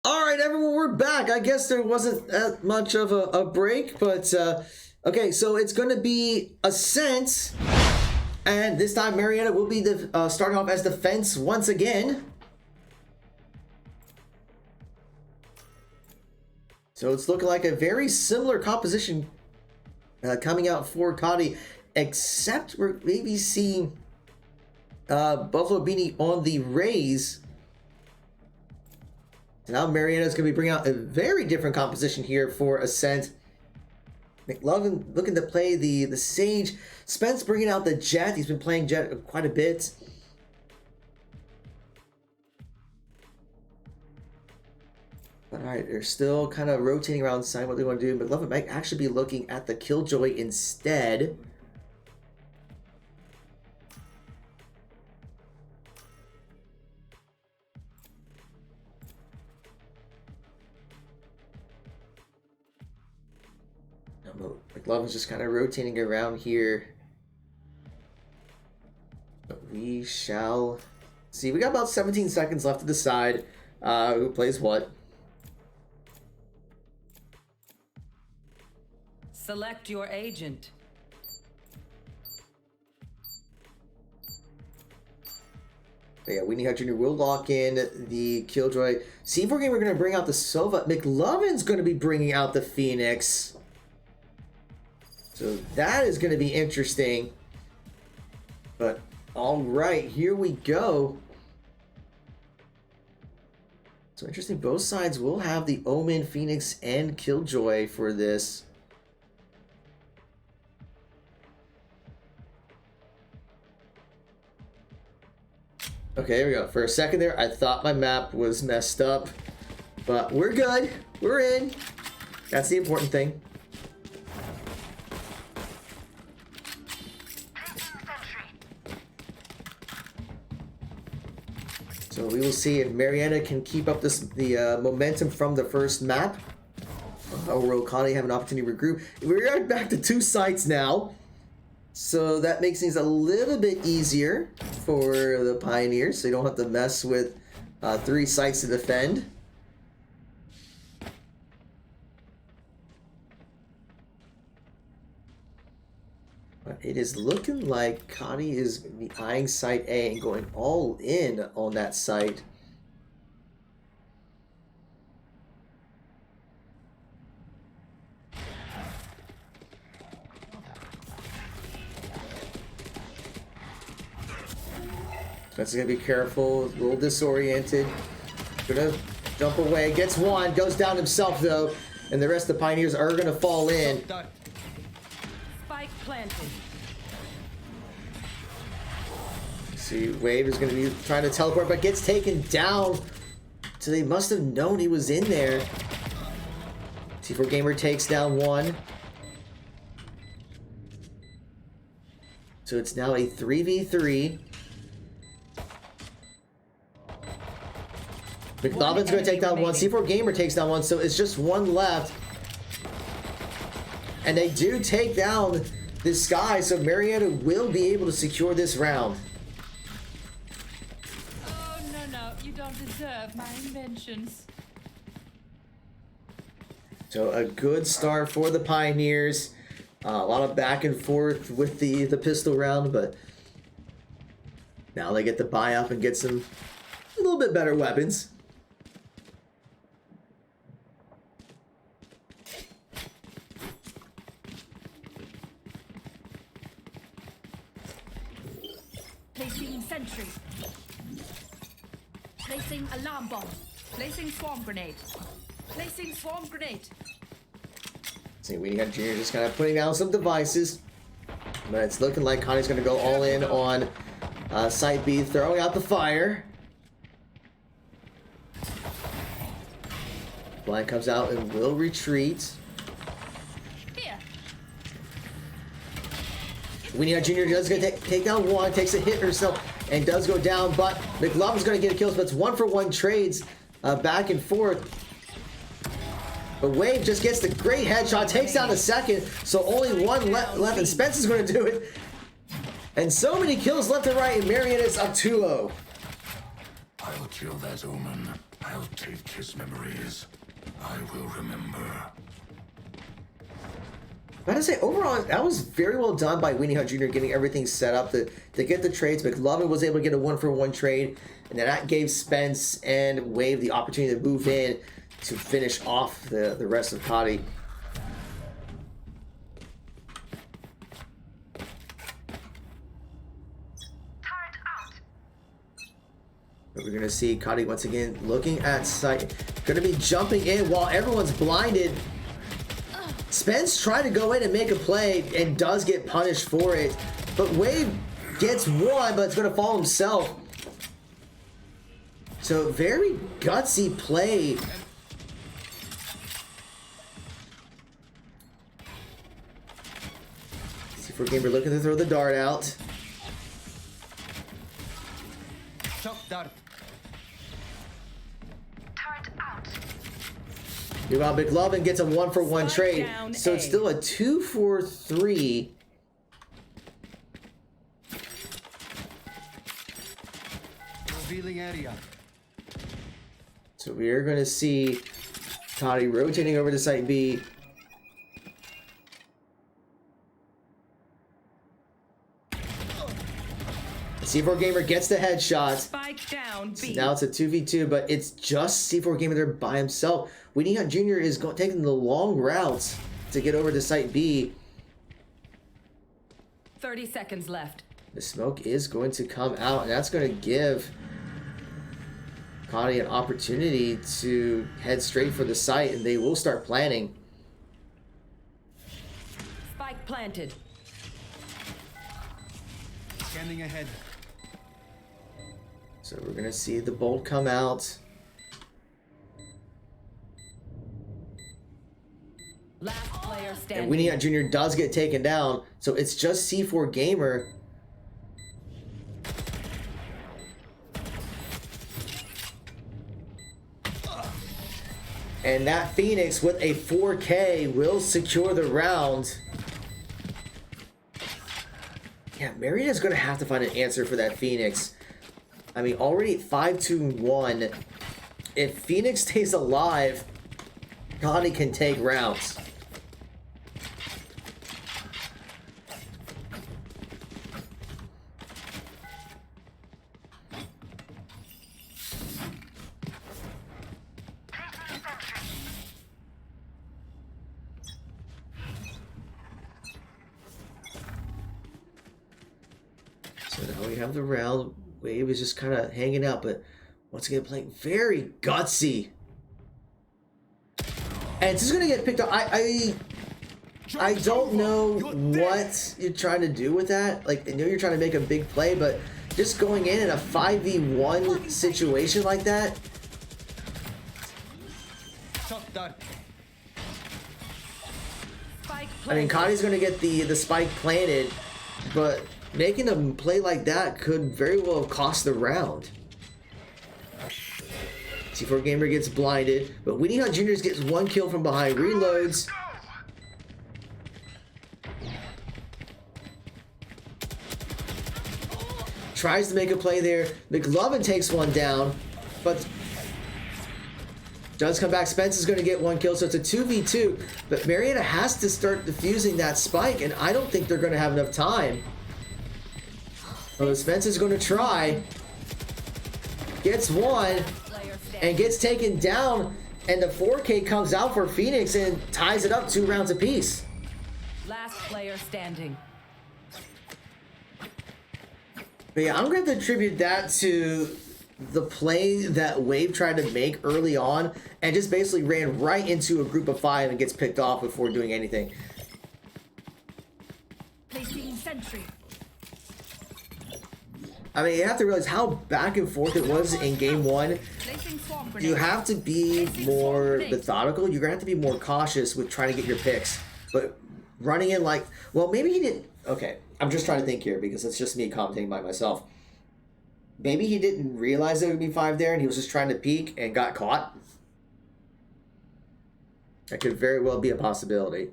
All right, everyone, we're back. I guess there wasn't that much of a break, but okay, so it's going to be Ascent, and this time Marietta will be the starting off as defense once again. So it's looking like a very similar composition coming out for Cottey, except we're maybe seeing Buffalo Beanie on the Rays. So now Marietta's going to be bringing out a very different composition here for Ascent. McLovin looking to play the Sage. Spence bringing out the Jet. He's been playing Jet quite a bit. Alright, they're still kind of rotating around deciding what they want to do. McLovin might actually be looking at the Killjoy instead. McLovin's just kind of rotating around here. But we shall see. We got about 17 seconds left to decide who plays what. Select your agent. But yeah, Weenie Hut Jr. will lock in the Killjoy. C4 Game, we're going to bring out the Sova. McLovin's going to be bringing out the Phoenix. So that is going to be interesting. But all right, here we go. So interesting, both sides will have the Omen, Phoenix, and Killjoy for this. Okay, here we go. For a second there, I thought my map was messed up. But we're good. We're in. That's the important thing. So we will see if Marietta can keep up the momentum from the first map. Or will Cottey have an opportunity to regroup? We're back to 2 sites now. So that makes things a little bit easier for the Pioneers. So you don't have to mess with 3 sites to defend. But it is looking like Cottey is eyeing site A and going all in on that site. Spencer's gonna be careful, a little disoriented. Gonna jump away, gets one, goes down himself though, and the rest of the Pioneers are gonna fall in. Spike planted. See, Wave is gonna be trying to teleport, but gets taken down. So they must have known he was in there. T4 Gamer takes down one. So it's now a 3v3. McLovin's going to take down one. C4 Gamer takes down one, so it's just one left. And they do take down this guy, so Marietta will be able to secure this round. Oh, no, you don't deserve my inventions. So a good start for the Pioneers. A lot of back and forth with the pistol round, but now they get to buy up and get some a little bit better weapons. Placing sentry. Placing alarm bomb. Placing swarm grenade. Placing swarm grenade. See, Weenie Hut Jr. just kind of putting down some devices. But it's looking like Cottey's going to go all in on Site B, throwing out the fire. Blind comes out and will retreat. Here. Weenie Hut Jr. does get take down one, takes a hit herself, and does go down. But McLovin's going to get a kill, but it's 1-for-1 trades back and forth. But Wave just gets the great headshot, takes down a second, so only one left, and Spencer's going to do it. And so many kills left and right, and Marietta's up 2-0. I'll kill that Omen. I'll take his memories. I will remember. I gotta say, overall, that was very well done by Weenie Hut Jr. getting everything set up to get the trades. McLovin was able to get a 1-for-1 trade, and then that gave Spence and Wave the opportunity to move in to finish off the rest of Cottey. But we're going to see Cottey once again looking at sight. Going to be jumping in while everyone's blinded. Spence tried to go in and make a play and does get punished for it. But Wave gets one, but it's going to fall himself. So very gutsy play C4 Gamer looking to throw the dart out. Shock dart. Meanwhile, McLovin gets a 1-for-1 Spike trade. down So it's A. still a 2-for-3. Revealing area. So we are going to see Cottey rotating over to site B. C4 Gamer gets the headshot. Spike down B. Now it's a 2v2, but it's just C4 Gamer there by himself. Weenie Hunt Jr. is taking the long routes to get over to site B. 30 seconds left. The smoke is going to come out, and that's going to give Cottey an opportunity to head straight for the site, and they will start planning. Spike planted. Scanning ahead. So we're going to see the bolt come out. Last player And standing. Weenie Hunt Jr. does get taken down, so it's just C4 Gamer. And that Phoenix with a 4K will secure the round. Yeah, Marietta's going to have to find an answer for that Phoenix. I mean, already 5-2-1. If Phoenix stays alive, Cottey can take rounds. So now we have the round. Wave is just kind of hanging out, but once again playing very gutsy. And this is gonna get picked up. I don't know what you're trying to do with that. Like, I know you're trying to make a big play, but just going in a 5v1 situation like that. Shock dart. Spike I mean, planted. Cottey's gonna get the spike planted, but making a play like that could very well cost the round. C4 Gamer gets blinded, but Weenie Hunt Jr. gets one kill from behind, reloads. Tries to make a play there. McLovin takes one down, but does come back. Spence is going to get one kill, so it's a 2v2. But Marietta has to start defusing that spike, and I don't think they're going to have enough time. Although Spence is going to try. Gets one, Player standing. and gets taken down, and the 4K comes out for Phoenix and ties it up 2 rounds apiece. Last player standing. But yeah, I'm going to attribute that to the play that Wave tried to make early on and just basically ran right into a group of 5 and gets picked off before doing anything. Placing sentry. I mean, you have to realize how back and forth it was in game 1. Placing swarm grenade. You have to be more methodical. You're going to have to be more cautious with trying to get your picks. But running in like, well, maybe he didn't. Okay, I'm just trying to think here because it's just me commentating by myself. Maybe he didn't realize there would be 5 there and he was just trying to peek and got caught. That could very well be a possibility.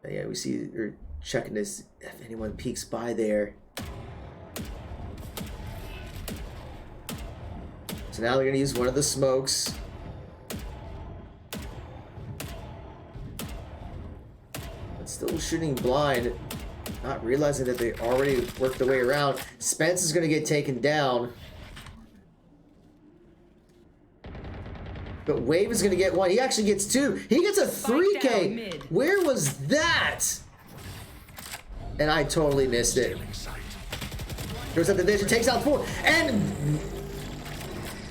But yeah, we see, we're checking this if anyone peeks by there. So now they're going to use one of the smokes. But still shooting blind. Not realizing that they already worked their way around. Spence is going to get taken down. But Wave is going to get one. He actually gets 2. He gets a Spike 3K. down mid. Where was that? And I totally missed it. Goes up the division, takes out 4. And...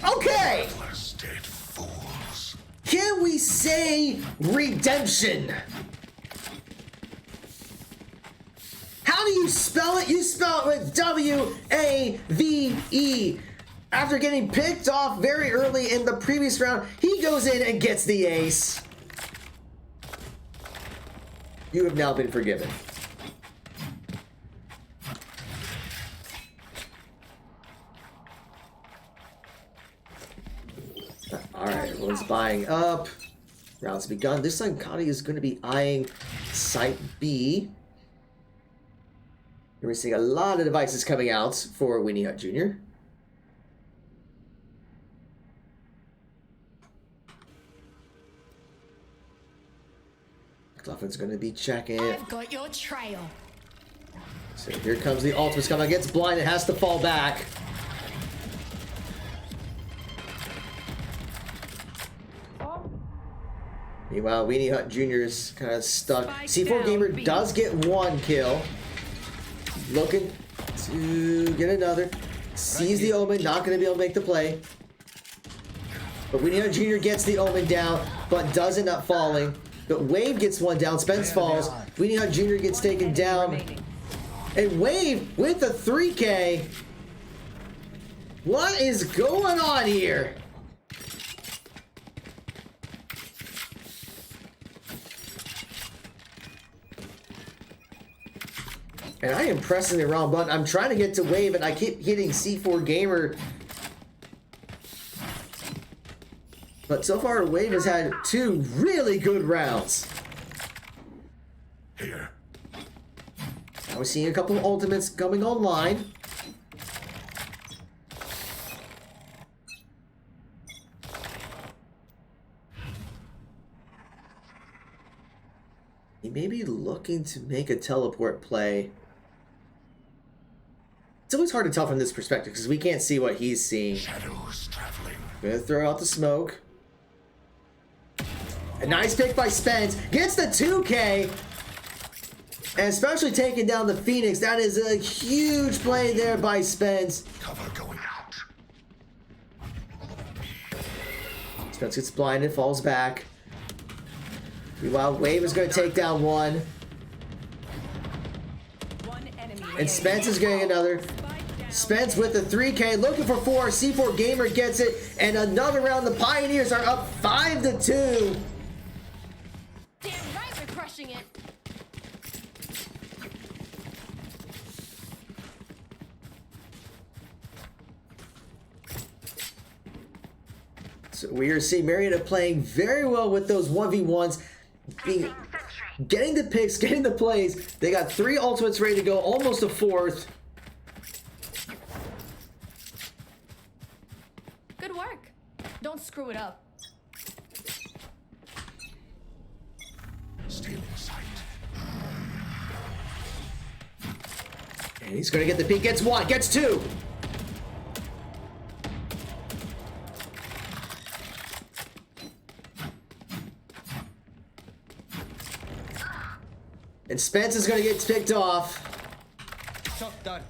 okay! Blasted fools. Can we say redemption? How do you spell it? You spell it with W-A-V-E. After getting picked off very early in the previous round, he goes in and gets the ace. You have now been forgiven. buying up. Rounds begun. This time, Cottey is going to be eyeing Site B. We're seeing a lot of devices coming out for Winnie Hut Jr. McLaughlin's going to be checking. I've got your trail. So here comes the ultimates coming. Gets blind. It has to fall back. Meanwhile, Weenie Hut Jr. is kind of stuck. Spike C4 down, Gamer B. does get one kill. Looking to get another. Sees the Omen. Not going to be able to make the play. But Weenie Hut Jr. gets the Omen down, but does end up falling. But Wave gets one down. Spence falls. Weenie Hut Jr. gets taken down. Remaining. And Wave with a 3K. What is going on here? And I am pressing the wrong button. I'm trying to get to Wave and I keep hitting C4 Gamer. But so far, Wave has had 2 really good rounds. Here. Now we're seeing a couple of ultimates coming online. He may be looking to make a teleport play. It's always hard to tell from this perspective because we can't see what he's seeing. Shadows traveling. Gonna throw out the smoke. A nice pick by Spence. Gets the 2K. And especially taking down the Phoenix. That is a huge play there by Spence. Cover going out. Spence gets blinded, falls back. Meanwhile, Wave is going to take down one. One enemy And remaining. Spence is getting another. Spike down. Spence with the 3K, looking for 4. C4 Gamer gets it. And another round. The Pioneers are up 5-2. Damn right we're crushing it. So we are seeing Marietta playing very well with those 1v1s. Getting the picks, getting the plays. They got 3 ultimates ready to go, almost a 4th. Good work. Don't screw it up. Still in sight. And he's going to get the peek. Gets 1, gets 2. And Spence is going to get picked off. Shock dart.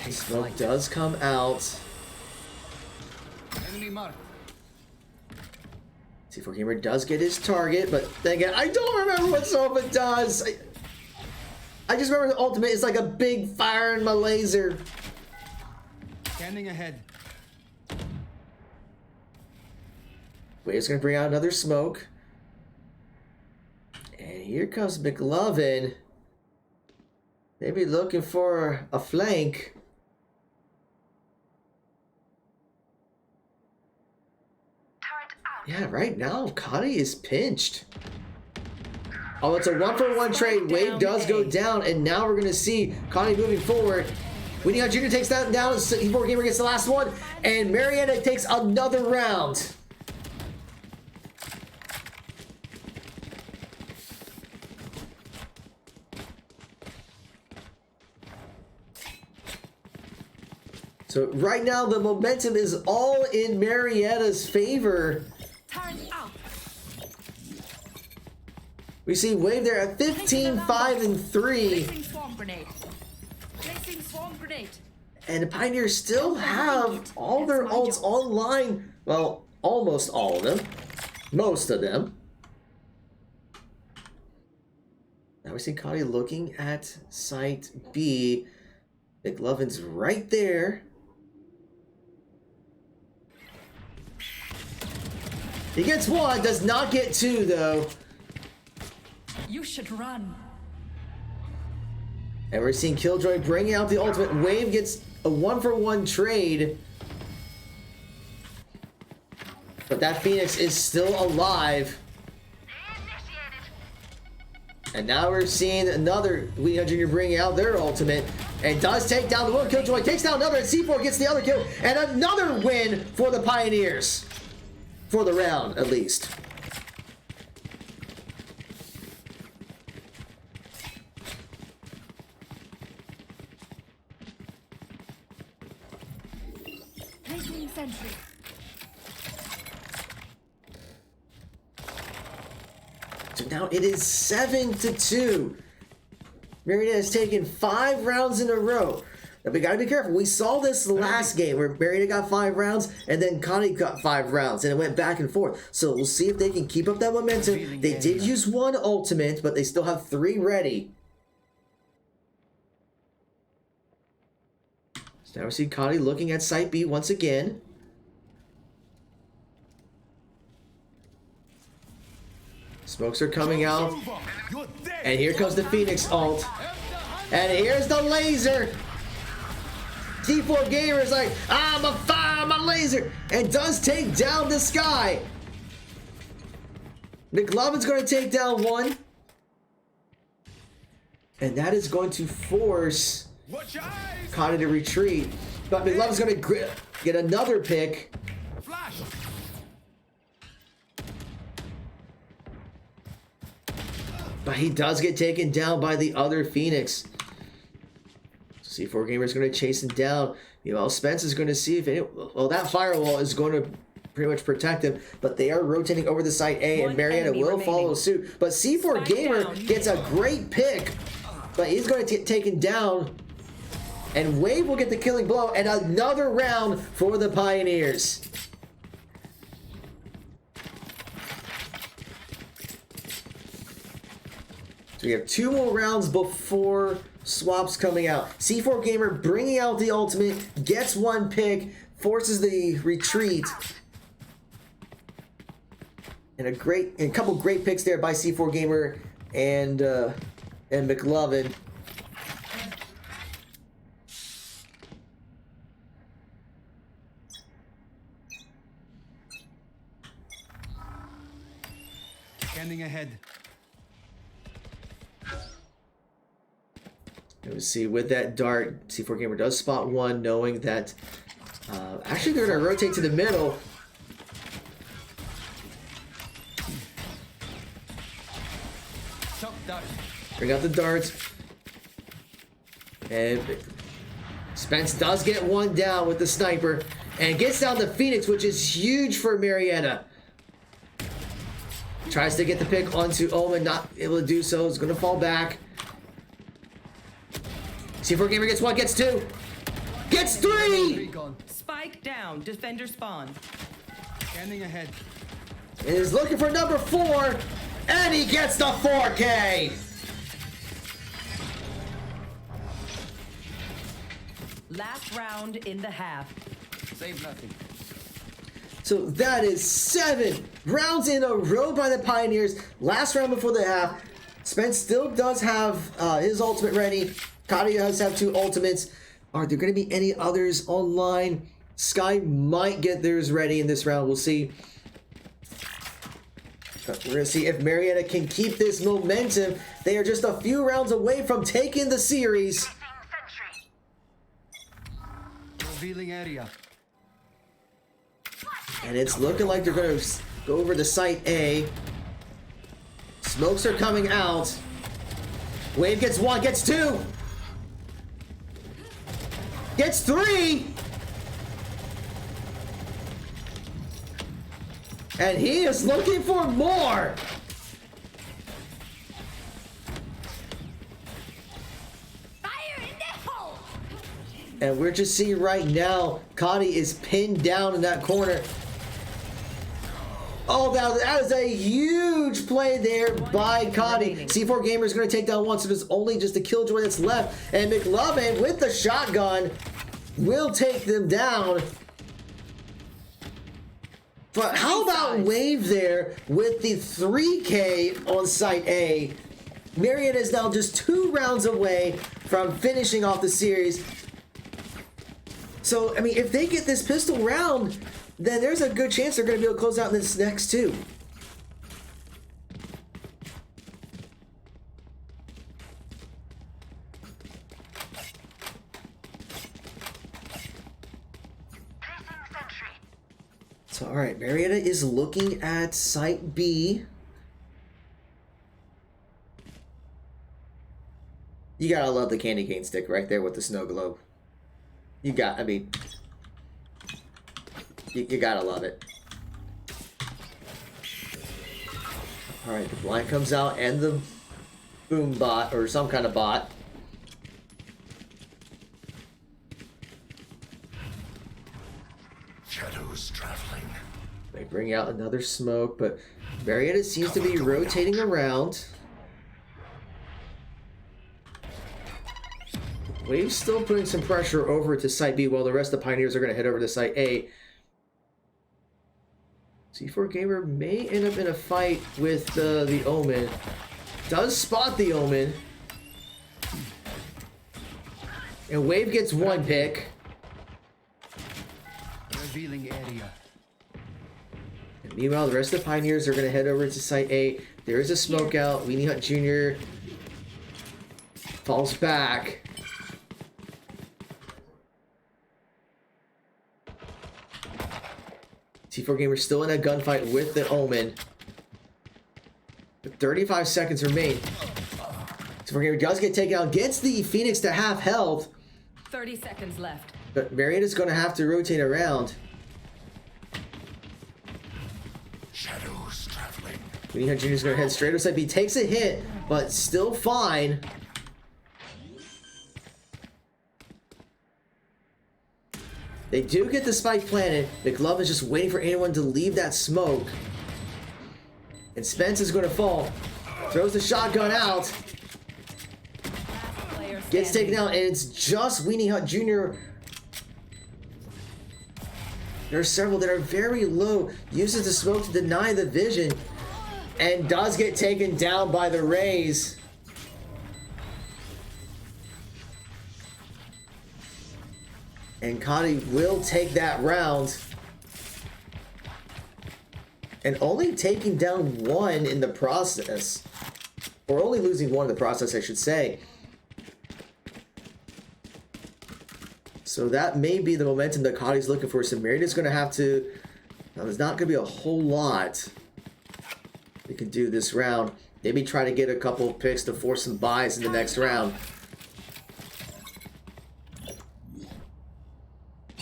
Smoke does come out. Enemy marked. C4 Gamer does get his target, but then again, I don't remember what Sova does. I just remember the ultimate is like a big fire in my laser. Scanning ahead. Wave's gonna bring out another smoke. And here comes McLovin. Maybe looking for a flank. Yeah, right now, Cottey is pinched. Oh, it's a 1-for-1 trade. Wave does go down, and now we're going to see Cottey moving forward. Weenie Hut Jr. takes that down. C4 Gamer gets the last one, and Marietta takes another round. So right now, the momentum is all in Marietta's favor. Turn out. We see Wave there at 15-5-3. Placing swarm grenade. Placing swarm grenade. And the Pioneers still have all their ults online. Well, almost all of them. Most of them. Now we see Cottey looking at Site B. McLovin's right there. He gets 1, does not get 2 though. You should run. And we're seeing Killjoy bringing out the ultimate. Wave gets a 1-for-1 trade. But that Phoenix is still alive. And now we're seeing another Leon Jr. bringing out their ultimate. And does take down the one. Killjoy takes down another. And C4 gets the other kill. And another win for the Pioneers. For the round, at least. Placing sentry. So now it is 7-2. Marietta has taken 5 rounds in a row. Now we gotta be careful. We saw this last game where Marietta got 5 rounds and then Cottey got 5 rounds and it went back and forth. So we'll see if they can keep up that momentum. They did use 1 ultimate, but they still have 3 ready. So now we see Cottey looking at Site B once again. Smokes are coming out. And here comes the Phoenix ult. And here's the laser. T4 Gamer is like, I'm a fire, my laser. And does take down the sky. McLovin's going to take down 1. And that is going to force Cottey to retreat. But McLovin's going to get another pick. But he does get taken down by the other Phoenix. C4 Gamer is going to chase him down. Meanwhile, Spence is going to see if well, that firewall is going to pretty much protect him. But they are rotating over the site A, and Marietta will follow suit. But C4 Gamer gets a great pick, but he's going to get taken down. And Wave will get the killing blow, and another round for the Pioneers. So we have 2 more rounds before swaps coming out. C4 Gamer bringing out the ultimate, gets 1 pick, forces the retreat. And a couple great picks there by C4 Gamer and McLovin. Scanning ahead. Let's see, with that dart, C4 Gamer does spot 1, knowing that actually they're going to rotate to the middle. Shock dart. Bring out the darts. And Spence does get 1 down with the sniper. And gets down the Phoenix, which is huge for Marietta. Tries to get the pick onto Omen, not able to do so. Is going to fall back. C4 Gamer gets 1, gets 2, gets 3! Spike down, defender spawn. Scanning ahead. And is looking for number 4, and he gets the 4K! Last round in the half. Save nothing. So that is 7 rounds in a row by the Pioneers. Last round before the half. Spence still does have his ultimate ready. Cottey does have 2 ultimates. Are there going to be any others online? Sky might get theirs ready in this round. We'll see. But we're going to see if Marietta can keep this momentum. They are just a few rounds away from taking the series. Revealing area. And it's looking like they're going to go over to site A. Smokes are coming out. Wave gets 1, gets 2. Gets 3. And he is looking for more. Fire in the hole! And we're just seeing right now, Cottey is pinned down in that corner. Oh, that is a huge play there by Cottey. C4 Gamer is going to take down 1, so there's only just a Killjoy that's left. And McLovin, with the shotgun, will take them down. But how about Wave there with the 3K on site A? Marietta is now just 2 rounds away from finishing off the series. So, I mean, if they get this pistol round, then there's a good chance they're going to be able to close out in this next 2. So, all right, Marietta is looking at Site B. You gotta love the candy cane stick right there with the snow globe. You gotta love it. All right, the blind comes out and the boom bot or some kind of bot. Shadows traveling. They bring out another smoke, but Marietta seems to be rotating around. Wave's still putting some pressure over to Site B while the rest of the Pioneers are going to head over to Site A. C4 Gamer may end up in a fight with the Omen. Does spot the Omen. And Wave gets 1 pick. Revealing area. And meanwhile, the rest of the Pioneers are going to head over to Site A. There is a smoke out. Weenie Hunt Jr. falls back. C4 Gamer still in a gunfight with the Omen. But 35 seconds remain. C4 Gamer does get taken out. Gets the Phoenix to half health. 30 seconds left. But Marietta's going to have to rotate around. Shadows traveling. Weenie Hunt Jr. is going to head straight to Site B. Takes a hit, but still fine. They do get the spike planted. McLovin is just waiting for anyone to leave that smoke. And Spence is going to fall. Throws the shotgun out. Gets taken out, and it's just Weenie Hunt Jr. There are several that are very low. Uses the smoke to deny the vision. And does get taken down by the Rays. And Cottey will take that round. And only taking down 1 in the process. Or only losing 1 in the process, I should say. So that may be the momentum that Cottey's looking for. So Marietta's going to have to... Now, there's not going to be a whole lot they can do this round. Maybe try to get a couple picks to force some buys in the next round.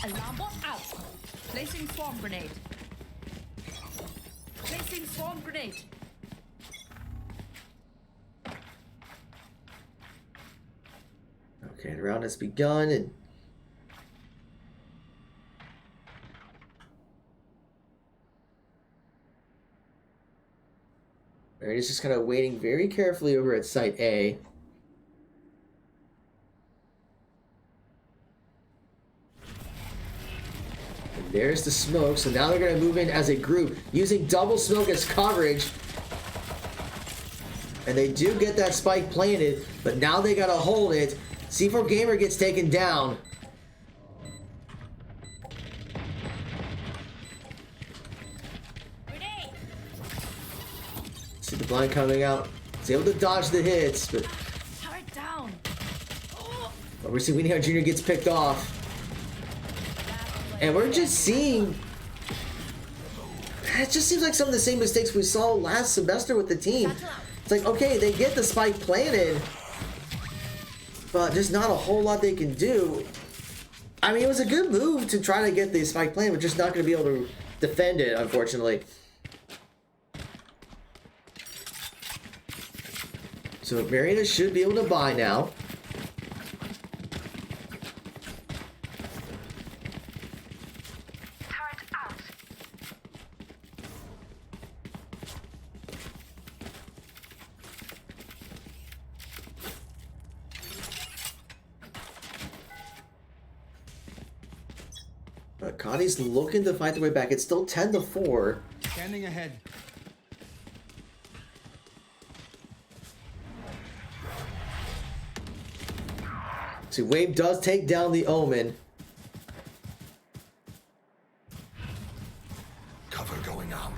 Alarm bot out. Placing swarm grenade. Placing swarm grenade. Okay, the round has begun, and Marietta's just kind of waiting very carefully over at Site A. And there's the smoke, so now they're going to move in as a group, using double smoke as coverage. And they do get that spike planted, but now they got to hold it. C4 Gamer gets taken down. Grenade. See the blind coming out. He's able to dodge the hits, but Turret down. we're seeing Weenie Hunt Jr. gets picked off. And we're just seeing... It just seems like some of the same mistakes we saw last semester with the team. It's like, okay, they get the spike planted, but there's not a whole lot they can do. I mean, it was a good move to try to get the spike planted, but just not going to be able to defend it, unfortunately. So Marietta should be able to buy now. But Cottey's looking to fight their way back. It's still 10-4. Scanning ahead. See, Wave does take down the Omen. Cover going out.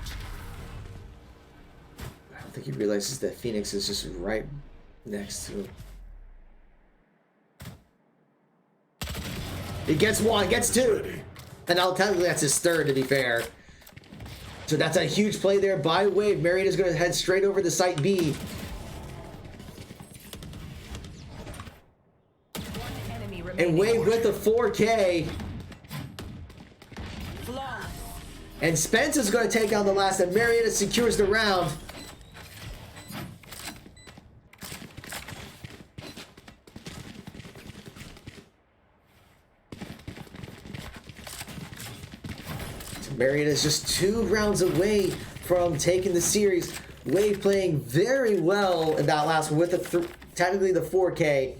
I don't think he realizes that Phoenix is just right next to him. He gets one, gets two. And now technically that's his third, to be fair. So that's a huge play there by Wave. Marietta's going to head straight over to Site B. And Wave with the 4K. And Spence is going to take down the last, and Marietta secures the round. So Marietta's just 2 rounds away from taking the series. Wave playing very well in that last one with the technically the 4K.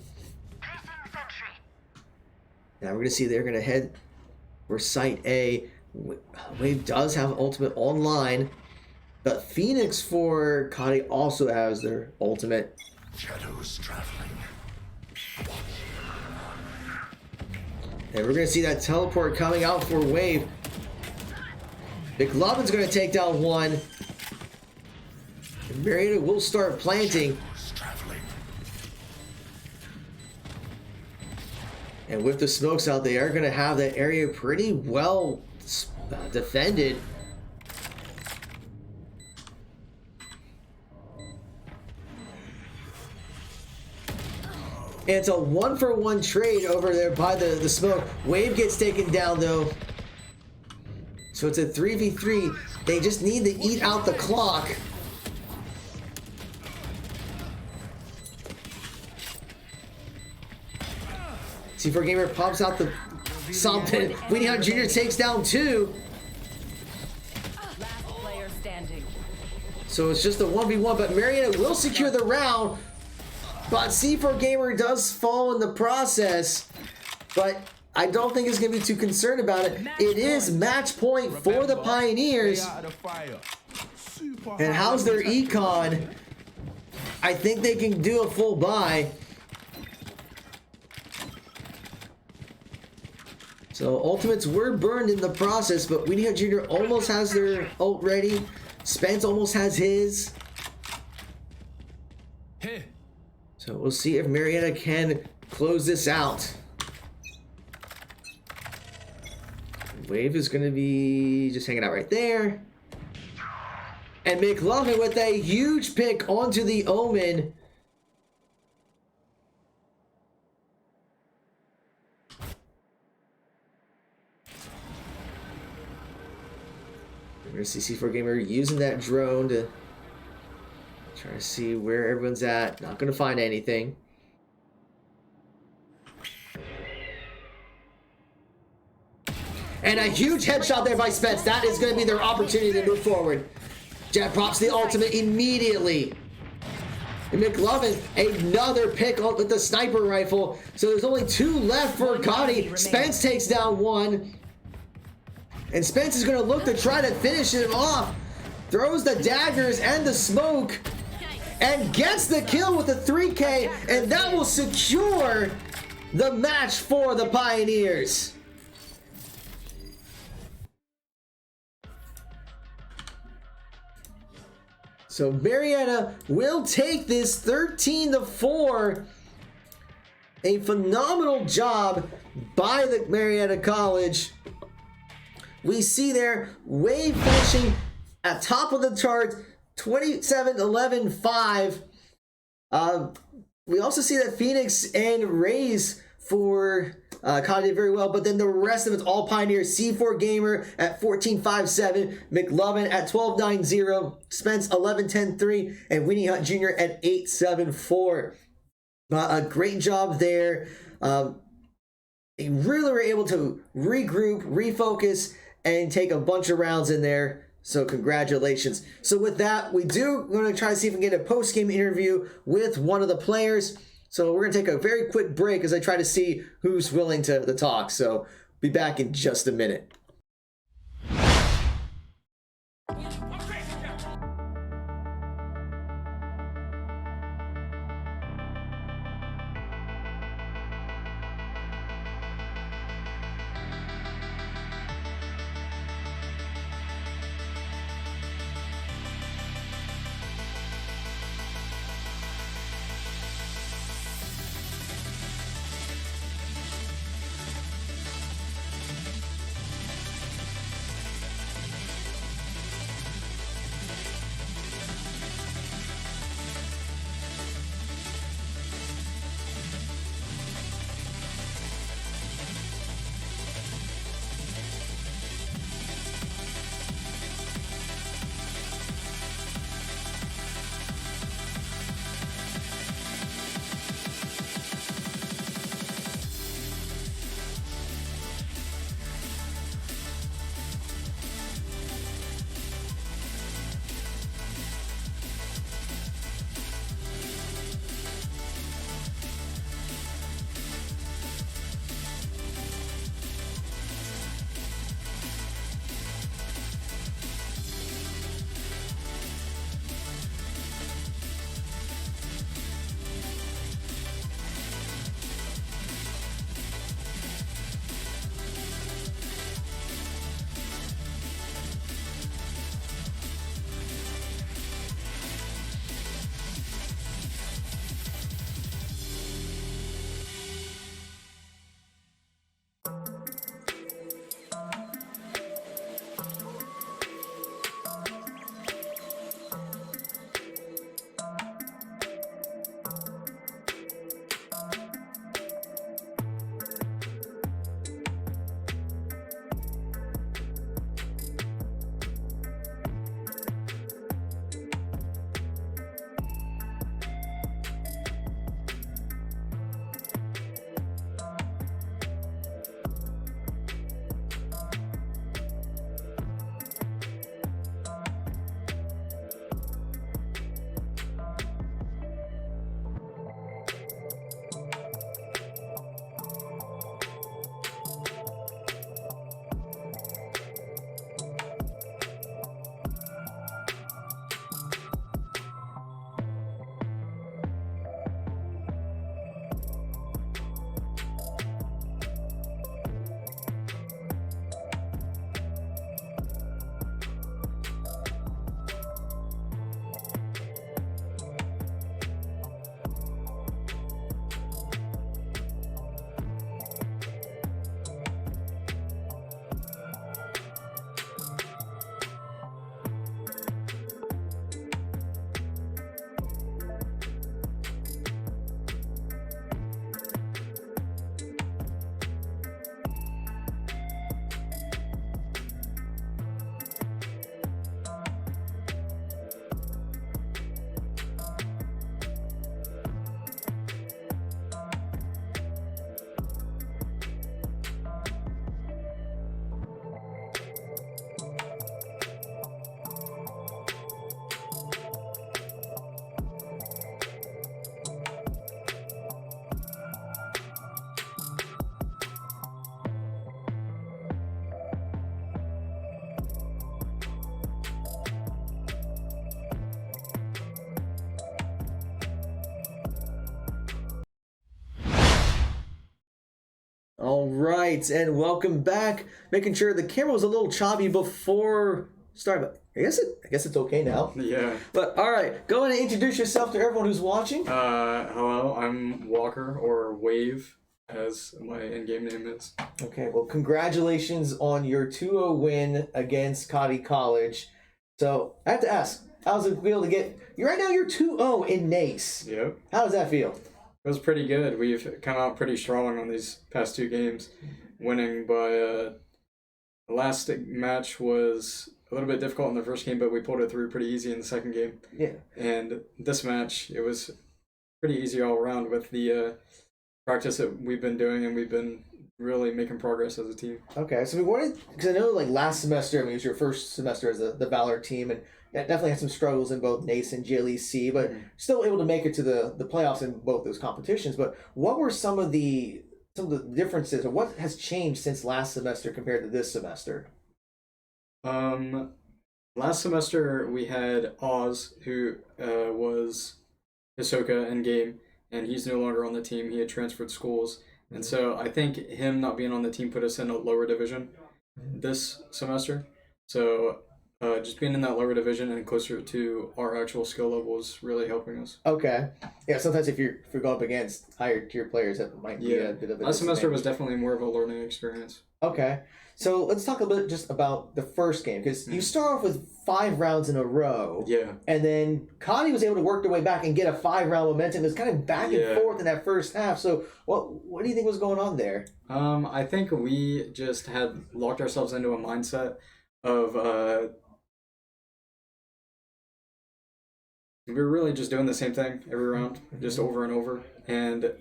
Now we're going to see they're going to head for Site A. Wave does have ultimate online, but Phoenix for Cottey also has their ultimate. Shadows traveling. And we're going to see that teleport coming out for Wave. McLovin's going to take down one. And Marietta will start planting. And with the smokes out, they are going to have that area pretty well defended. And it's a 1-for-1 trade over there by the smoke. Wave gets taken down though. So it's a 3v3. They just need to eat out the clock. C4 Gamer pops out the something. Winnie Hunt Jr. takes down 2. Last player standing. So it's just a 1v1, but Marietta will secure the round. But C4 Gamer does fall in the process. But I don't think he's going to be too concerned about it. It is match point for the Pioneers. And how's their econ? I think they can do a full buy. So ultimates were burned in the process, but Winnie Hunt Jr. almost has their ult ready. Spence almost has his. So we'll see if Marietta can close this out. Wave is going to be just hanging out right there. And McLovin with a huge pick onto the Omen. We're going to see C4 Gamer using that drone to try to see where everyone's at. Not going to find anything. And a huge headshot there by Spence. That is going to be their opportunity to move forward. Jet props the ultimate immediately. And McLovin, another pick with the sniper rifle. So there's only 2 left for Cottey. Spence takes down 1. And Spence is going to look to try to finish him off. Throws the daggers and the smoke. And gets the kill with the 3K. And that will secure the match for the Pioneers. So Marietta will take this 13-4. A phenomenal job by the Marietta College. We see there Wave finishing at top of the charts, 27-11-5. We also see that Phoenix and Rays for Cottey did very well, but then the rest of it's all Pioneers. C4 Gamer at 14-5-7, McLovin at 12-9-0, Spence 11-10-3, and Winnie Hunt Jr. at 8-7-4. A great job there. They really were able to regroup, refocus, and take a bunch of rounds in there. So congratulations. So with that, we're going to try to see if we can get a post-game interview with one of the players. So we're going to take a very quick break as I try to see who's willing to talk. So be back in just a minute. All right, and welcome back. Making sure the camera was a little choppy before starting, but I guess it's okay now. Yeah. But all right, go ahead and introduce yourself to everyone who's watching. Hello, I'm Walker, or Wave, as my in-game name is. Okay, well, congratulations on your 2-0 win against Cottey College. So I have to ask, how's it feel to get? Right now, you're 2-0 in NACE. Yep. How does that feel? It was pretty good. We've come out pretty strong on these past 2 games, winning by the last match was a little bit difficult in the first game, but we pulled it through pretty easy in the second game. Yeah. And this match, it was pretty easy all around with the practice that we've been doing, and we've been really making progress as a team. Okay, so we wanted, because I know like last semester, I mean, it was your first semester as the Valorant team, and definitely had some struggles in both NACE and GLEC, but still able to make it to the playoffs in both those competitions. But what were some of the differences, or what has changed since last semester compared to this semester? Last semester we had Oz, who was Hisoka in game, and he's no longer on the team. He had transferred schools, and so I think him not being on the team put us in a lower division this semester. So just being in that lower division and closer to our actual skill level is really helping us. Okay. Yeah, sometimes if you're going up against higher tier players, that might be a bit of a last semester was disadvantage. definitely more of a learning experience. Okay. So let's talk a bit just about the first game, because you start off with 5 rounds in a row. Yeah. And then Cottey was able to work their way back and get a 5-round momentum. It was kind of back and forth in that first half. So what do you think was going on there? I think we just had locked ourselves into a mindset of we were really just doing the same thing every round, just over and over. And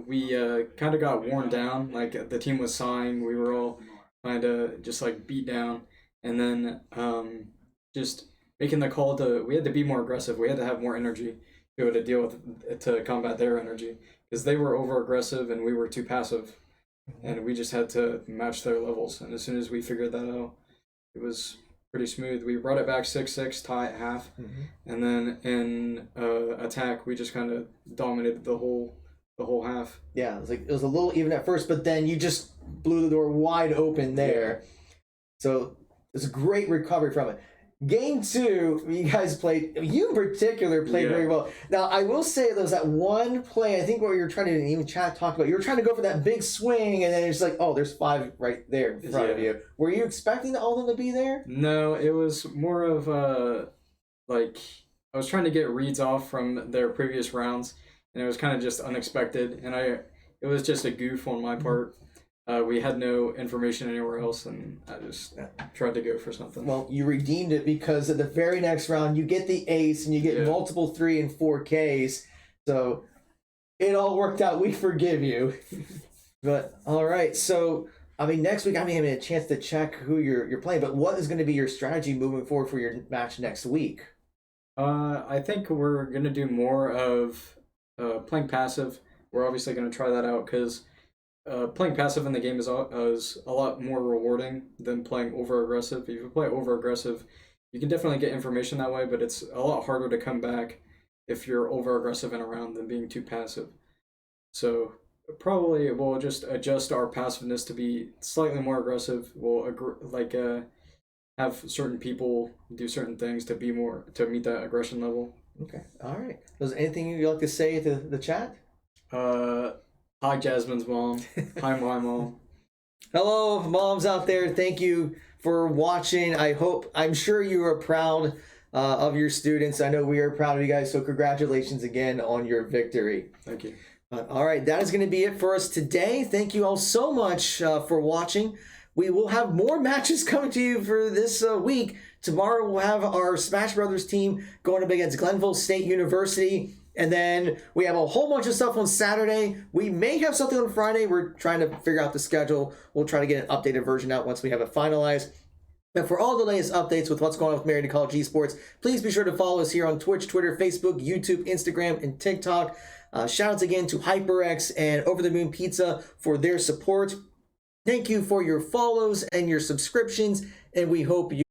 we kind of got worn down. Like, the team was sighing. We were all kind of just, like, beat down. And then just making the call we had to be more aggressive. We had to have more energy to be able to deal with, to combat their energy. Because they were over-aggressive and we were too passive. And we just had to match their levels. And as soon as we figured that out, it was pretty smooth. We brought it back 6-6, tie at half, and then in attack we just kind of dominated the whole half. Yeah, it was a little even at first, but then you just blew the door wide open there. Yeah. So it's a great recovery from it. Game 2, you guys played. You in particular played very well. Now I will say there was that one play. I think what you were trying to even talk about. You were trying to go for that big swing, and then it's like, oh, there's 5 right there in front of you. Were you expecting all of them to be there? No, it was more of like I was trying to get reads off from their previous rounds, and it was kind of just unexpected, and it was just a goof on my part. We had no information anywhere else, and I just tried to go for something. Well, you redeemed it, because at the very next round, you get the ace, and you get multiple 3 and 4Ks. So it all worked out. We forgive you. But all right, so I mean, next week I haven't had a chance to check who you're playing. But what is going to be your strategy moving forward for your match next week? I think we're going to do more of playing passive. We're obviously going to try that out, because playing passive in the game is a lot more rewarding than playing over-aggressive. If you play over-aggressive, you can definitely get information that way, but it's a lot harder to come back if you're over-aggressive in a round than being too passive. So probably we'll just adjust our passiveness to be slightly more aggressive. We'll have certain people do certain things to meet that aggression level. Okay. All right. Was there anything you'd like to say to the chat? Hi, Jasmine's mom. Hi, my mom. Hello, moms out there. Thank you for watching. I'm sure you are proud of your students. I know we are proud of you guys, so congratulations again on your victory. Thank you. All right, that is going to be it for us today. Thank you all so much for watching. We will have more matches coming to you for this week. Tomorrow we'll have our Smash Brothers team going up against Glenville State University. And then we have a whole bunch of stuff on Saturday. We may have something on Friday. We're trying to figure out the schedule. We'll try to get an updated version out once we have it finalized. And for all the latest updates with what's going on with Marietta College Esports, please be sure to follow us here on Twitch, Twitter, Facebook, YouTube, Instagram, and TikTok. Shoutouts again to HyperX and Over the Moon Pizza for their support. Thank you for your follows and your subscriptions, and we hope you